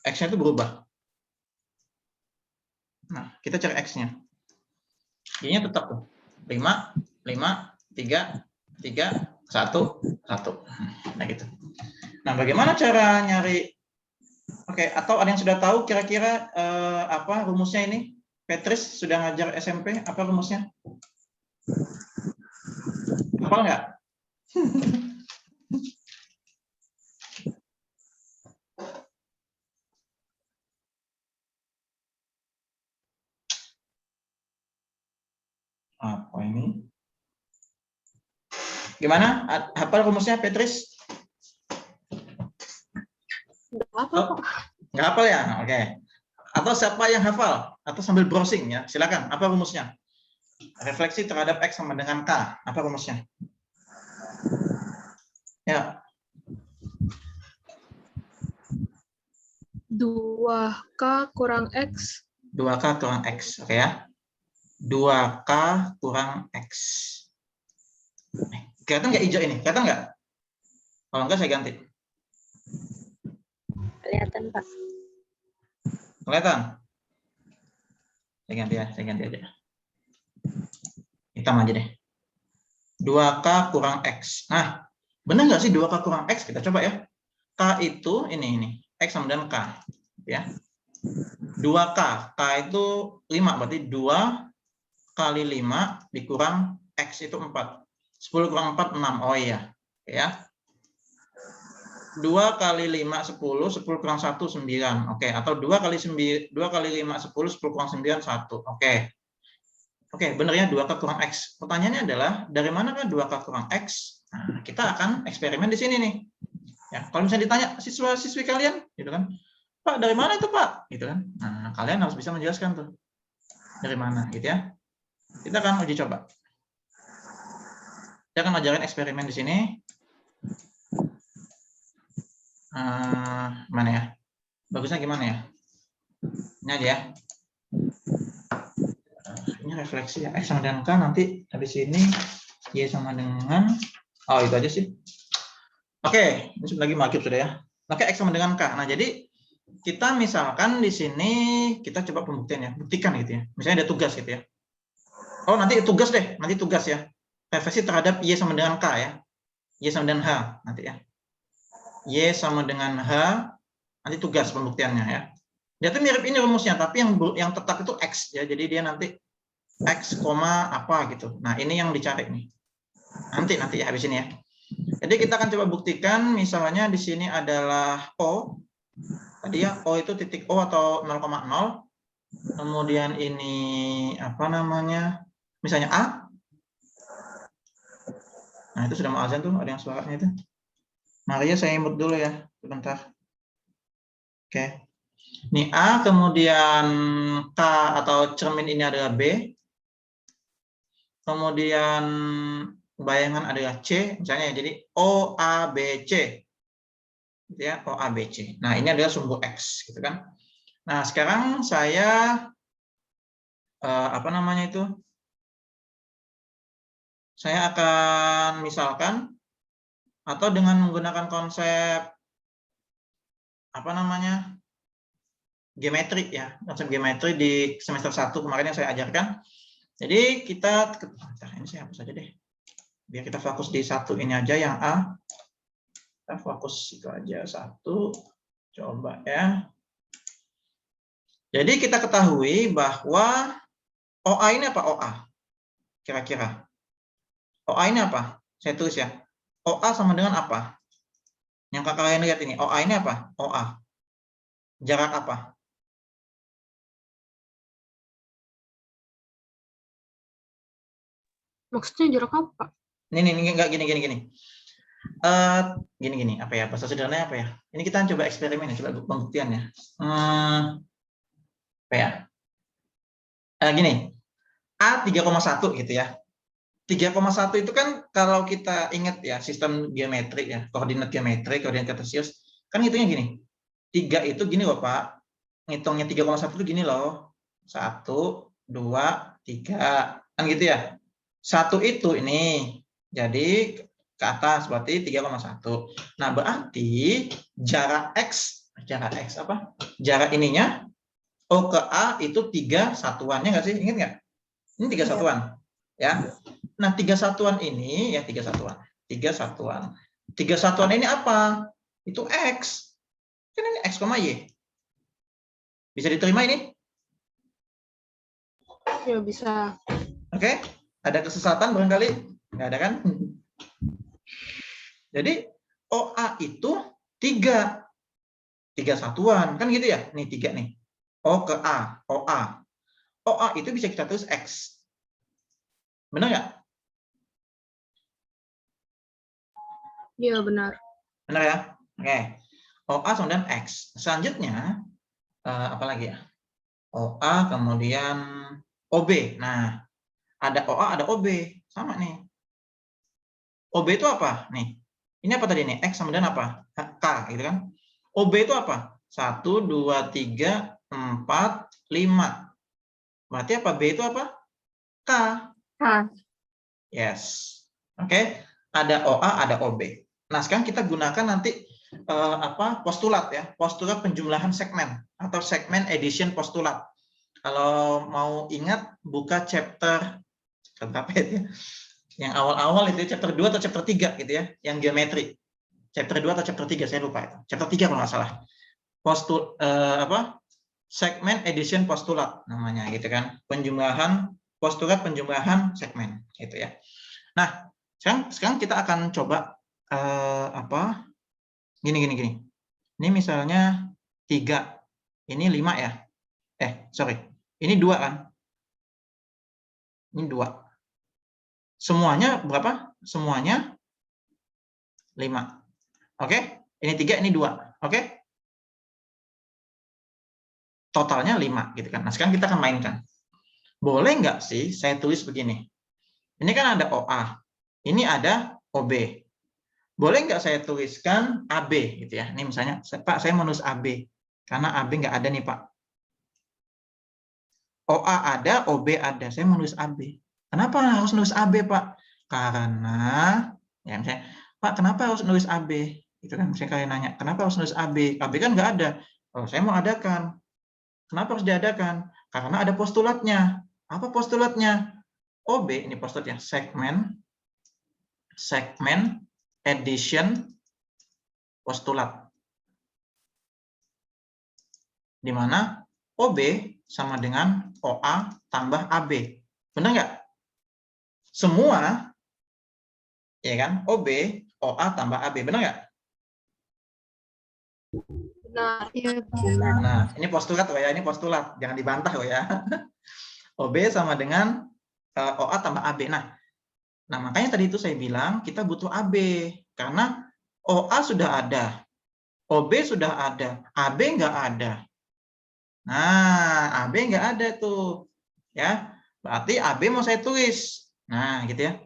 X-nya itu berubah. Nah, kita cari X-nya. Y-nya tetap tuh. 5, 5, 3, 3, 1, 1. Nah, gitu. Nah, bagaimana cara nyari? Oke, atau ada yang sudah tahu kira-kira apa rumusnya ini? Petris sudah ngajar SMP, apa rumusnya? Hafal nggak? Apa ini? Gimana? Hafal rumusnya, Petris? Apa kok? Nggak hafal ya? Oke. Atau siapa yang hafal? Atau sambil browsing ya? Silakan. Apa rumusnya? Refleksi terhadap X sama dengan K. Apa rumusnya? Ya. 2K kurang X. 2K kurang X. Oke ya. 2K kurang X. Kelihatan nggak hijau ini? Kelihatan nggak? Kalau nggak saya ganti. Kelihatan, Pak. Kelihatan? Saya ganti aja. Hitam aja deh. 2K kurang X. Nah, benar nggak sih 2K kurang X? Kita coba ya. K itu ini. X sama dengan K. Ya. 2K. K itu 5. Berarti 2 kali 5 dikurang X itu 4. 10 kurang 4, 6. Oh iya. Ya. 2 kali 5, 10. 10 kurang 1, 9. Oke. Atau 2 kali 5, 10. 10 kurang 9, 1. Oke. Oke, benernya 2K kurang X. Pertanyaannya adalah, dari manakah 2K kurang X? Nah, kita akan eksperimen di sini nih. Ya, kalau misalnya ditanya siswa-siswi kalian, gitu kan, Pak, dari mana itu, Pak? Gitu kan. Nah, kalian harus bisa menjelaskan tuh. Dari mana, gitu ya. Kita akan uji coba. Saya akan ajarin eksperimen di sini. Mana ya? Bagusnya gimana ya? Ini aja ya. Ini refleksi ya. X sama dengan K, nanti habis ini Y sama dengan, oh itu aja sih. Oke, ini lagi makib sudah ya. Oke, X sama dengan K. Nah, jadi kita misalkan di sini kita coba pembuktian ya, buktikan gitu ya. Misalnya ada tugas gitu ya. Oh, nanti tugas deh, nanti tugas ya. Refleksi terhadap Y sama dengan K ya. Y sama dengan H nanti ya. Y sama dengan H, nanti tugas pembuktiannya ya. Dia tuh mirip ini rumusnya, tapi yang tetap itu X ya. Jadi dia nanti X, apa gitu. Nah, ini yang dicari nih. Nanti ya habis ini ya. Jadi kita akan coba buktikan, misalnya di sini adalah O. Tadi ya, O itu titik O atau 0,0. Kemudian ini apa namanya? Misalnya A. Nah, itu sudah mau azan tuh, ada yang suaranya itu. Maria, saya imut dulu ya, sebentar. Oke. Ini A, kemudian K atau cermin ini adalah B. Kemudian bayangan adalah C, misalnya. Jadi O, A, B, C. Ya, O, A, B, C. Nah, ini adalah sumbu X, gitu kan. Nah, sekarang saya apa namanya itu? Saya akan misalkan atau dengan menggunakan konsep apa namanya? Geometri ya, konsep geometri di semester 1 kemarin yang saya ajarkan. Jadi kita ini saya hapus aja deh. Biar kita fokus di satu ini aja yang A. Kita fokus itu aja satu. Coba ya. Jadi kita ketahui bahwa OA ini apa OA? Kira-kira. OA ini apa? Saya tulis ya. OA sama dengan apa? Yang kakak kalian lihat ini. OA ini apa? OA. Jarak apa? Maksudnya jarak apa? Ini enggak gini. Gini apa ya? Bahasa sederhananya apa ya? Ini kita coba eksperimen ya, coba pembuktiannya. Apa ya? Gini. A 3,1 gitu ya. 3,1 itu kan kalau kita ingat ya sistem geometri ya, koordinat geometri, koordinat kartesius, kan hitungnya gini. 3 itu gini loh Pak. Ngitungnya 3,1 itu gini loh. 1, 2, 3. Kan gitu ya. 1 itu ini. Jadi ke atas berarti 3,1. Nah, berarti jarak X apa? Jarak ininya O ke A itu 3 satuannya nggak sih? Ingat nggak? Ini 3 satuan. Ya. Nah, 3 satuan ini ya 3 satuan. 3 satuan. 3 satuan ini apa? Itu X. Kan ini X, Y. Bisa diterima ini? Ya bisa. Oke? Ada kesesatan barangkali? Nggak ada kan? Jadi OA itu 3. 3 satuan. Kan gitu ya? Nih 3 nih. O ke A. OA. OA itu bisa kita tulis X. Benar nggak? Iya benar. Benar ya? Oke. OA sama dengan X. Selanjutnya, apa lagi ya? OA kemudian OB. Nah, ada OA, ada OB. Sama nih. OB itu apa? Nih. Ini apa tadi nih? X sama dengan apa? K, gitu kan? OB itu apa? 1, 2, 3, 4, 5. Berarti apa? B itu apa? K. Yes. Oke. Ada OA, ada OB. Nah, sekarang kita gunakan nanti postulat ya. Postulat penjumlahan segmen atau segmen addition postulat. Kalau mau ingat, buka chapter berapa ya? Yang awal-awal itu chapter 2 atau chapter 3 gitu ya, yang geometri. Chapter 2 atau chapter 3 saya lupa itu. Chapter 3 kalau nggak salah. Segmen addition postulat namanya gitu kan. Postulat penjumlahan segmen gitu ya. Nah, sekarang kita akan coba gini. Ini misalnya 3. Ini 5 ya. Ini 2 kan? Ini 2. Semuanya berapa? Semuanya 5. Oke? Ini 3, ini 2. Oke? Totalnya 5 gitu kan. Nah, sekarang kita akan mainkan. Boleh nggak sih saya tulis begini? Ini kan ada OA. Ini ada OB. Boleh nggak saya tuliskan AB gitu ya? Ini misalnya, Pak, saya mau nulis AB. Karena AB nggak ada nih, Pak. OA ada, OB ada. Saya mau nulis AB. Kenapa harus nulis AB, Pak? Karena, ya misalnya, Pak, kenapa harus nulis AB? Itu kan misalnya kalian nanya, kenapa harus nulis AB? AB kan nggak ada. Oh, saya mau adakan. Kenapa harus diadakan? Karena ada postulatnya. Apa postulatnya? OB, ini postulatnya, segmen addition postulat. Di mana OB sama dengan OA tambah AB. Benar nggak? Semua, ya kan? OB, OA tambah AB. Benar nggak? Benar. Iya, benar. Nah, ini postulat ya, ini postulat. Jangan dibantah ya. OB sama dengan OA tambah AB. Nah, makanya tadi itu saya bilang kita butuh AB. Karena OA sudah ada. OB sudah ada. AB nggak ada. Nah, AB nggak ada tuh. Ya, berarti AB mau saya tulis. Nah, gitu ya.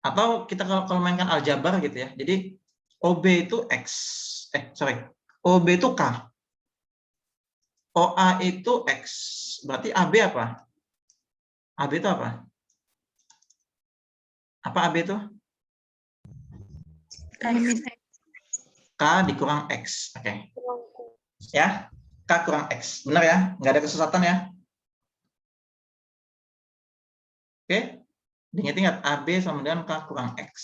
Atau kita kalau mainkan aljabar gitu ya. Jadi OB itu X. OB itu K. OA itu X. Berarti AB apa? AB itu apa? Apa AB itu? K dikurang X. Oke. Ya, K kurang X. Benar ya? Nggak ada kesesatan ya? Oke. Diingat-ingat, AB sama dengan K kurang X.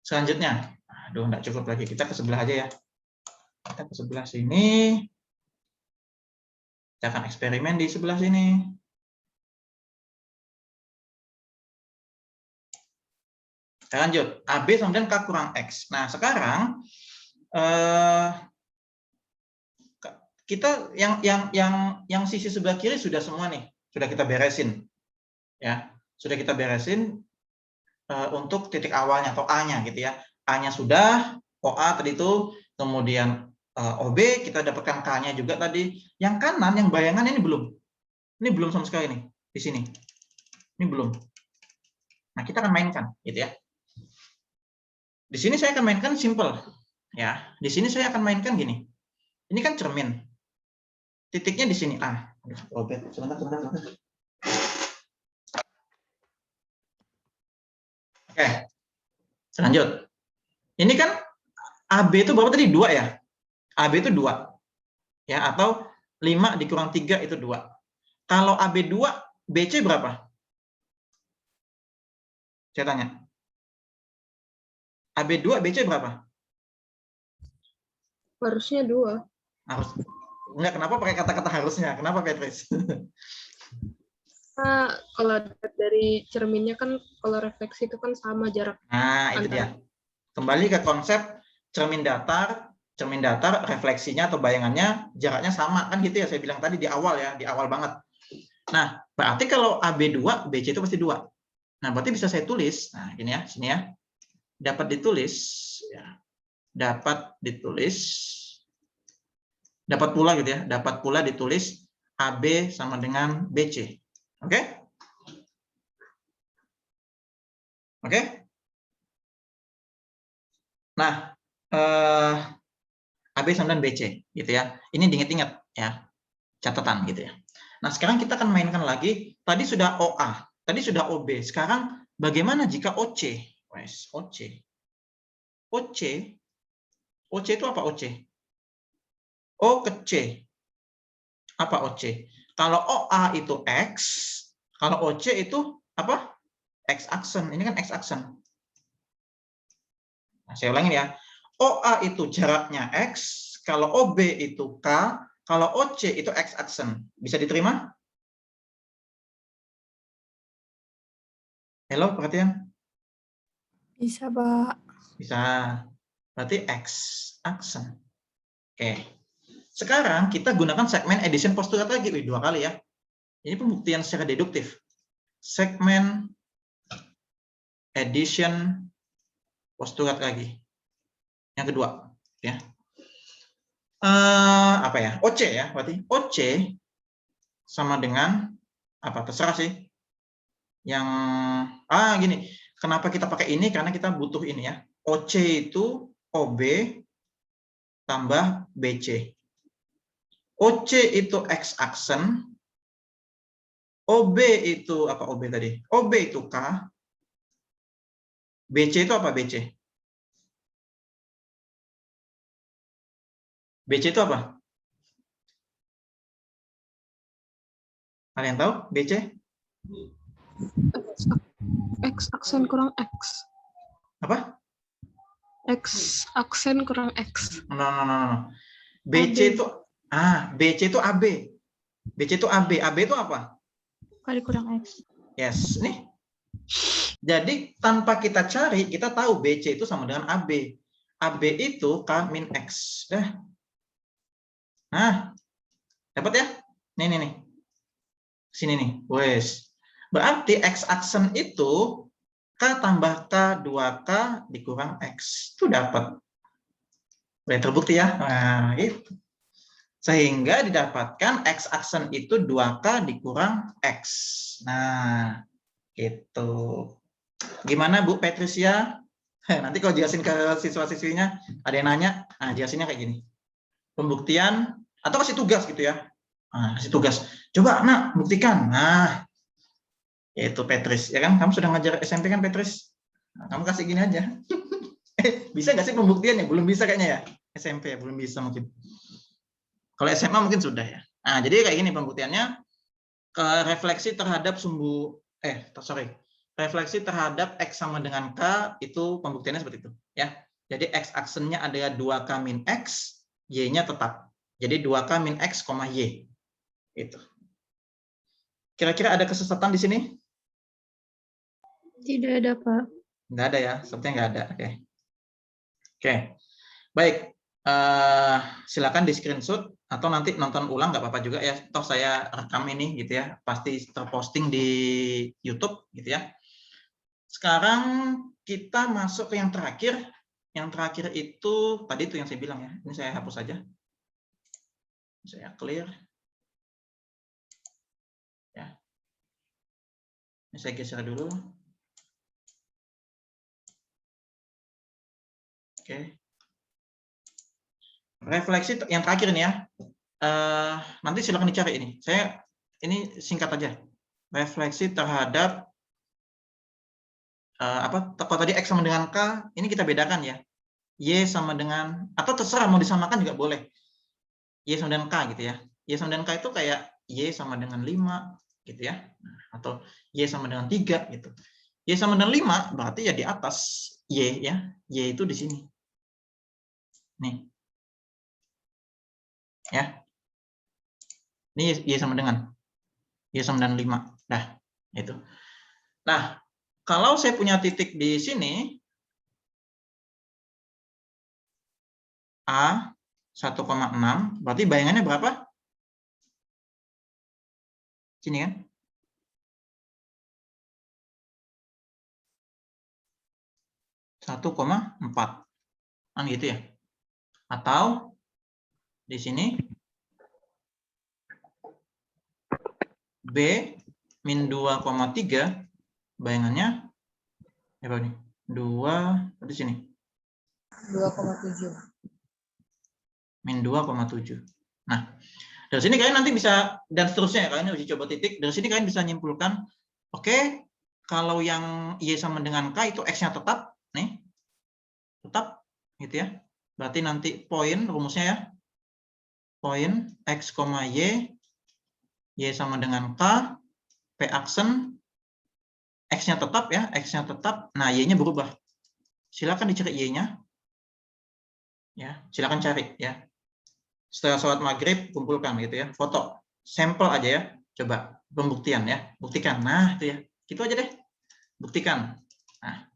Selanjutnya. Aduh, nggak cukup lagi. Kita ke sebelah aja ya. Kita ke sebelah sini. Kita akan eksperimen di sebelah sini. Kita lanjut. AB sama dengan K kurang X. Nah, sekarang kita yang sisi sebelah kiri sudah semua nih. Sudah kita beresin. Ya, sudah kita beresin untuk titik awalnya atau A-nya gitu ya. A-nya sudah, OA tadi itu, kemudian OB kita dapatkan K-nya juga tadi. Yang kanan, yang bayangan ini belum. Ini belum sama sekali nih di sini. Ini belum. Nah, kita akan mainkan gitu ya. Di sini saya akan mainkan simple. Ya, di sini saya akan mainkan gini. Ini kan cermin. Titiknya di sini A. Aduh, sebentar. Oke. Lanjut. Ini kan AB itu berapa tadi? 2 ya? AB itu 2. Ya, atau 5 dikurang 3 itu 2. Kalau AB 2, BC berapa? Saya tanya. AB2, BC berapa? Harusnya 2. Harus. Enggak, kenapa pakai kata-kata harusnya? Kenapa, Petris? Nah, kalau dari cerminnya kan, kalau refleksi itu kan sama jarak. Nah, itu dia. Kembali ke konsep cermin datar, refleksinya atau bayangannya jaraknya sama kan gitu ya, saya bilang tadi di awal ya, di awal banget. Nah, berarti kalau AB2, BC itu pasti 2. Nah, berarti bisa saya tulis, nah gini ya, sini ya. Dapat ditulis ya. Dapat pula gitu ya, dapat pula ditulis AB sama dengan BC. Oke? Oke? Nah, AB sama dengan BC gitu ya. Ini diingat-ingat ya. Catatan gitu ya. Nah, sekarang kita akan mainkan lagi. Tadi sudah OA, tadi sudah OB. Sekarang bagaimana jika OC? Wes, OC. OC itu apa OC? O ke C. Apa OC? Kalau OA itu X, kalau OC itu apa? X aksen. Ini kan X aksen. Nah, saya ulangin ya. OA itu jaraknya X, kalau OB itu K, kalau OC itu X aksen. Bisa diterima? Halo, perhatian? Bisa, Pak. Bisa. Berarti X aksen. Oke. Sekarang kita gunakan segmen addition postulat lagi. Wih, 2 kali ya. Ini pembuktian secara deduktif. Segmen addition postulat lagi. Yang kedua, ya. Apa ya? OC ya, berarti OC sama dengan apa? Terserah sih. Yang gini. Kenapa kita pakai ini? Karena kita butuh ini ya. OC itu OB tambah BC. OC itu X aksen. OB itu apa OB tadi? OB itu K. BC itu apa BC? BC itu apa? Kalian tahu BC? X aksen kurang X. Apa? X aksen kurang X. No. BC itu BC itu AB. BC itu AB. AB itu apa? Kali kurang X. Yes, nih. Jadi tanpa kita cari, kita tahu BC itu sama dengan AB. AB itu K min X. Dah. Nah, dapat ya? Nih. Sini nih. Wes. Berarti X aksen itu K tambah K 2K dikurang X. Itu dapat. Udah terbukti ya? Nah, itu. Sehingga didapatkan X aksen itu 2K dikurang X. Nah, itu. Gimana Bu Patricia? Nanti kalau jelasin ke siswa-siswinya, ada yang nanya, jelasinnya kayak gini. Pembuktian, atau kasih tugas gitu ya. Kasih tugas. Coba, nak, buktikan. Nah, yaitu Petris. Ya kan, kamu sudah ngajar SMP kan, Petris? Nah, kamu kasih gini aja. Bisa nggak sih pembuktiannya? Belum bisa kayaknya ya. SMP ya, belum bisa mungkin. Kalau SMA mungkin sudah ya. Nah, jadi kayak gini pembuktiannya. Refleksi terhadap refleksi terhadap X sama dengan K, itu pembuktiannya seperti itu. Ya. Jadi X aksennya adalah 2K min X, Y-nya tetap. Jadi 2K min X, Y. Itu. Kira-kira ada kesesatan di sini? Tidak ada, Pak. Nggak ada ya, sepertinya nggak ada. Oke. Baik. Silakan di screenshot atau nanti nonton ulang nggak apa-apa juga ya. Toh saya rekam ini gitu ya, pasti terposting di YouTube gitu ya. Sekarang kita masuk ke yang terakhir. Yang terakhir itu tadi itu yang saya bilang ya. Ini saya hapus saja. Saya clear. Ya. Ini saya geser dulu. Oke. Refleksi yang terakhir ini ya. Nanti silakan dicari ini. Saya ini singkat aja. Refleksi terhadap kalau tadi X sama dengan K, ini kita bedakan ya. Y sama dengan, atau terserah mau disamakan juga boleh. Y sama dengan K gitu ya. Y sama dengan K itu kayak Y sama dengan 5 gitu ya. Atau Y sama dengan 3 gitu. Y sama dengan 5, berarti ya di atas Y ya. Y itu di sini. Nih. Ya. Ini Y sama dengan 5. Nah, itu. Nah, kalau saya punya titik di sini A 1,6, berarti bayangannya berapa? Sini kan? Satu koma 4. Kan gitu ya. Atau di sini B min 2,3, bayangannya apa nih? 2 di sini. 2,7. Min 2,7. Nah, dari sini kalian nanti bisa, dan seterusnya ya, kalian uji coba titik. Dari sini kalian bisa nyimpulkan, oke, kalau yang Y sama dengan K itu X-nya tetap, nih, tetap, gitu ya. Berarti nanti poin, rumusnya ya, poin X, Y, Y sama dengan K, P aksen, X-nya tetap ya, X-nya tetap, nah Y-nya berubah. Silakan dicari Y-nya. Ya, silakan cari ya. Setelah sholat maghrib kumpulkan gitu ya, foto sampel aja ya, coba pembuktian ya, buktikan. Nah itu ya, gitu aja deh, buktikan. Nah,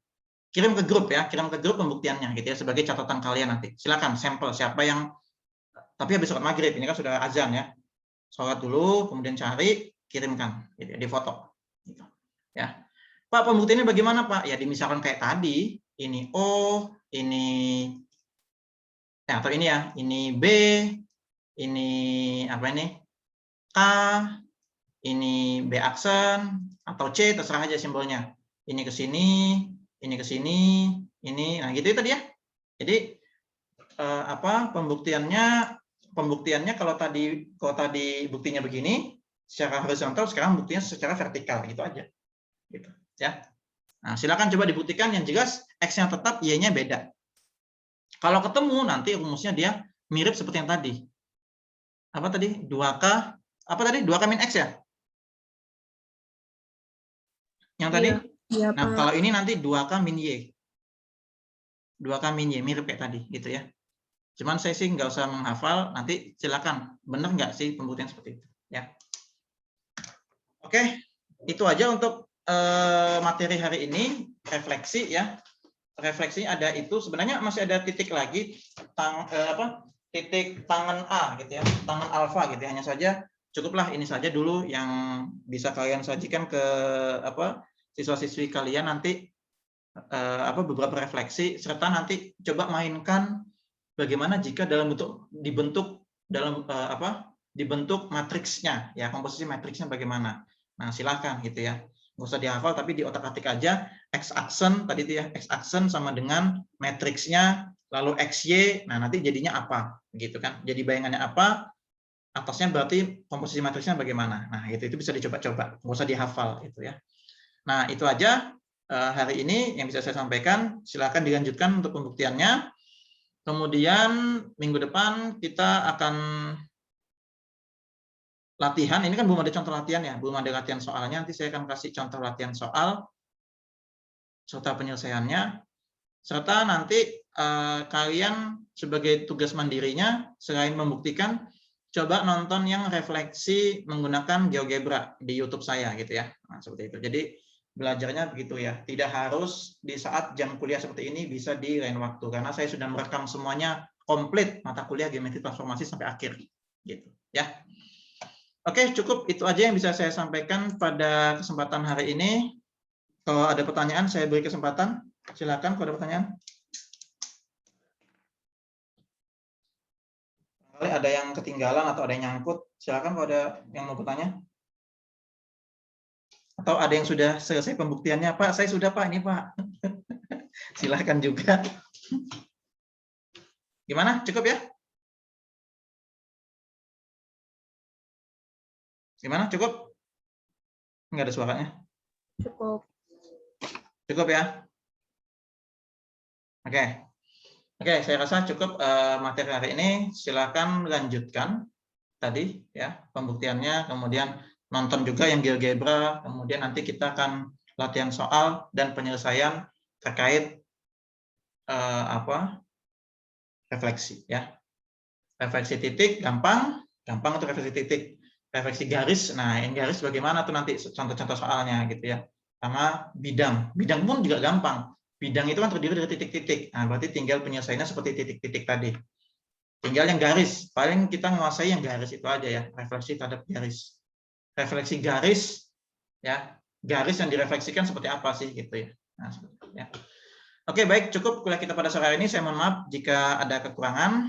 kirim ke grup ya, kirim ke grup pembuktiannya gitu ya, sebagai catatan kalian nanti. Silakan sampel siapa yang, tapi habis sholat maghrib, ini kan sudah azan ya, sholat dulu kemudian cari, kirimkan gitu ya, di foto gitu ya. Pak, pembuktiannya bagaimana Pak? Ya dimisalkan kayak tadi, ini O, ini ya, atau ini ya, ini B, ini apa ini? K, ini B aksen, atau C, terserah aja simbolnya. Ini ke sini, ini ke sini, ini, nah gitu itu tadi ya. Jadi apa pembuktiannya kalau tadi buktinya begini secara horizontal, sekarang buktinya secara vertikal, gitu aja. Gitu ya. Nah, silakan coba dibuktikan, yang jelas X-nya tetap, Y-nya beda. Kalau ketemu nanti rumusnya dia mirip seperti yang tadi. Apa tadi? 2K, apa tadi? 2K min X ya? Yang tadi? Iya, Nah, Pak. kalau ini nanti 2K min Y. 2K min Y, mirip kayak tadi, gitu ya. Cuman saya sih nggak usah menghafal, nanti silakan. Benar nggak sih pembuktian seperti itu? Ya. Oke, itu aja untuk materi hari ini, refleksi ya. Refleksi ada itu, sebenarnya masih ada titik lagi, titik tangan A gitu ya, tangan alfa gitu ya. Hanya saja cukuplah ini saja dulu yang bisa kalian sajikan ke siswa-siswi kalian nanti, beberapa refleksi, serta nanti coba mainkan bagaimana jika dalam dibentuk matriksnya ya, komposisi matriksnya bagaimana. Nah, silakan gitu ya. Nggak usah dihafal, tapi di otak-atik aja. X aksen tadi itu ya, X aksen sama dengan matriksnya, lalu XY, nah nanti jadinya apa gitu kan. Jadi bayangannya apa, atasnya berarti komposisi matriksnya bagaimana. Nah, itu bisa dicoba-coba, nggak usah dihafal itu ya. Nah, itu aja hari ini yang bisa saya sampaikan. Silakan dilanjutkan untuk pembuktiannya. Kemudian minggu depan kita akan latihan. Ini kan belum ada contoh latihan ya, belum ada latihan soalnya. Nanti saya akan kasih contoh latihan soal serta penyelesaiannya. Serta nanti kalian sebagai tugas mandirinya, selain membuktikan, coba nonton yang refleksi menggunakan GeoGebra di YouTube saya gitu ya. Nah, seperti itu. Jadi belajarnya begitu ya. Tidak harus di saat jam kuliah seperti ini, bisa di lain waktu, karena saya sudah merekam semuanya komplit mata kuliah geometri transformasi sampai akhir gitu ya. Oke, cukup itu aja yang bisa saya sampaikan pada kesempatan hari ini. Kalau ada pertanyaan, saya beri kesempatan. Silakan kalau ada pertanyaan. Kalau ada yang ketinggalan atau ada yang nyangkut, silakan kalau ada yang mau bertanya. Atau ada yang sudah selesai pembuktiannya, Pak, saya sudah Pak, ini Pak. Silakan juga. Gimana? Cukup ya? Gimana? Cukup? Enggak ada suaranya. Cukup. Cukup ya? Oke. Oke, saya rasa cukup materi hari ini. Silakan lanjutkan tadi ya pembuktiannya, kemudian nonton juga yang GeoGebra, kemudian nanti kita akan latihan soal dan penyelesaian terkait refleksi ya. Refleksi titik gampang untuk refleksi titik. Refleksi garis, nah yang garis bagaimana tuh nanti contoh-contoh soalnya gitu ya. Sama bidang pun juga gampang. Bidang itu kan terdiri dari titik-titik. Nah, berarti tinggal penyelesaiannya seperti titik-titik tadi. Tinggal yang garis, paling kita menguasai yang garis itu aja ya, refleksi terhadap garis. Refleksi garis, ya, garis yang direfleksikan seperti apa sih gitu ya. Nah, ya. Oke, baik, cukup kuliah kita pada sore hari ini. Saya mohon maaf jika ada kekurangan.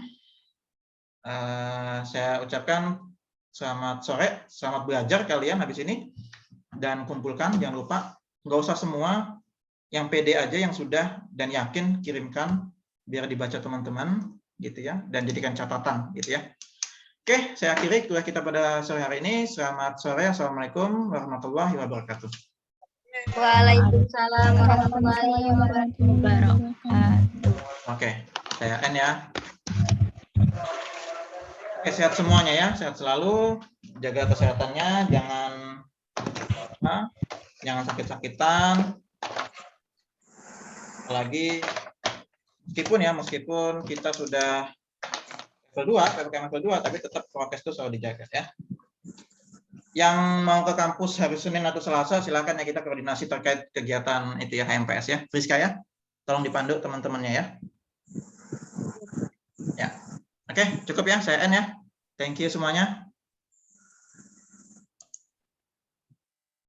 Saya ucapkan selamat sore, selamat belajar kalian habis ini. Dan kumpulkan, jangan lupa, nggak usah semua, yang pede aja yang sudah dan yakin kirimkan biar dibaca teman-teman gitu ya, dan jadikan catatan gitu ya. Oke, saya akhiri kuliah kita pada sore hari ini. Selamat sore, assalamualaikum warahmatullahi wabarakatuh. Waalaikumsalam warahmatullahi wabarakatuh. Oke, saya end ya. Oke, sehat semuanya ya, sehat selalu, jaga kesehatannya, jangan sakit-sakitan. Apalagi meskipun kita sudah level 2, PPKM level 2, tapi tetap prokes itu selalu dijaga ya. Yang mau ke kampus hari Senin atau Selasa, silakan ya, kita koordinasi terkait kegiatan itu ya, HMPS ya. Friska ya, tolong dipandu teman-temannya ya. Ya, oke, cukup ya, saya end ya. Thank you semuanya.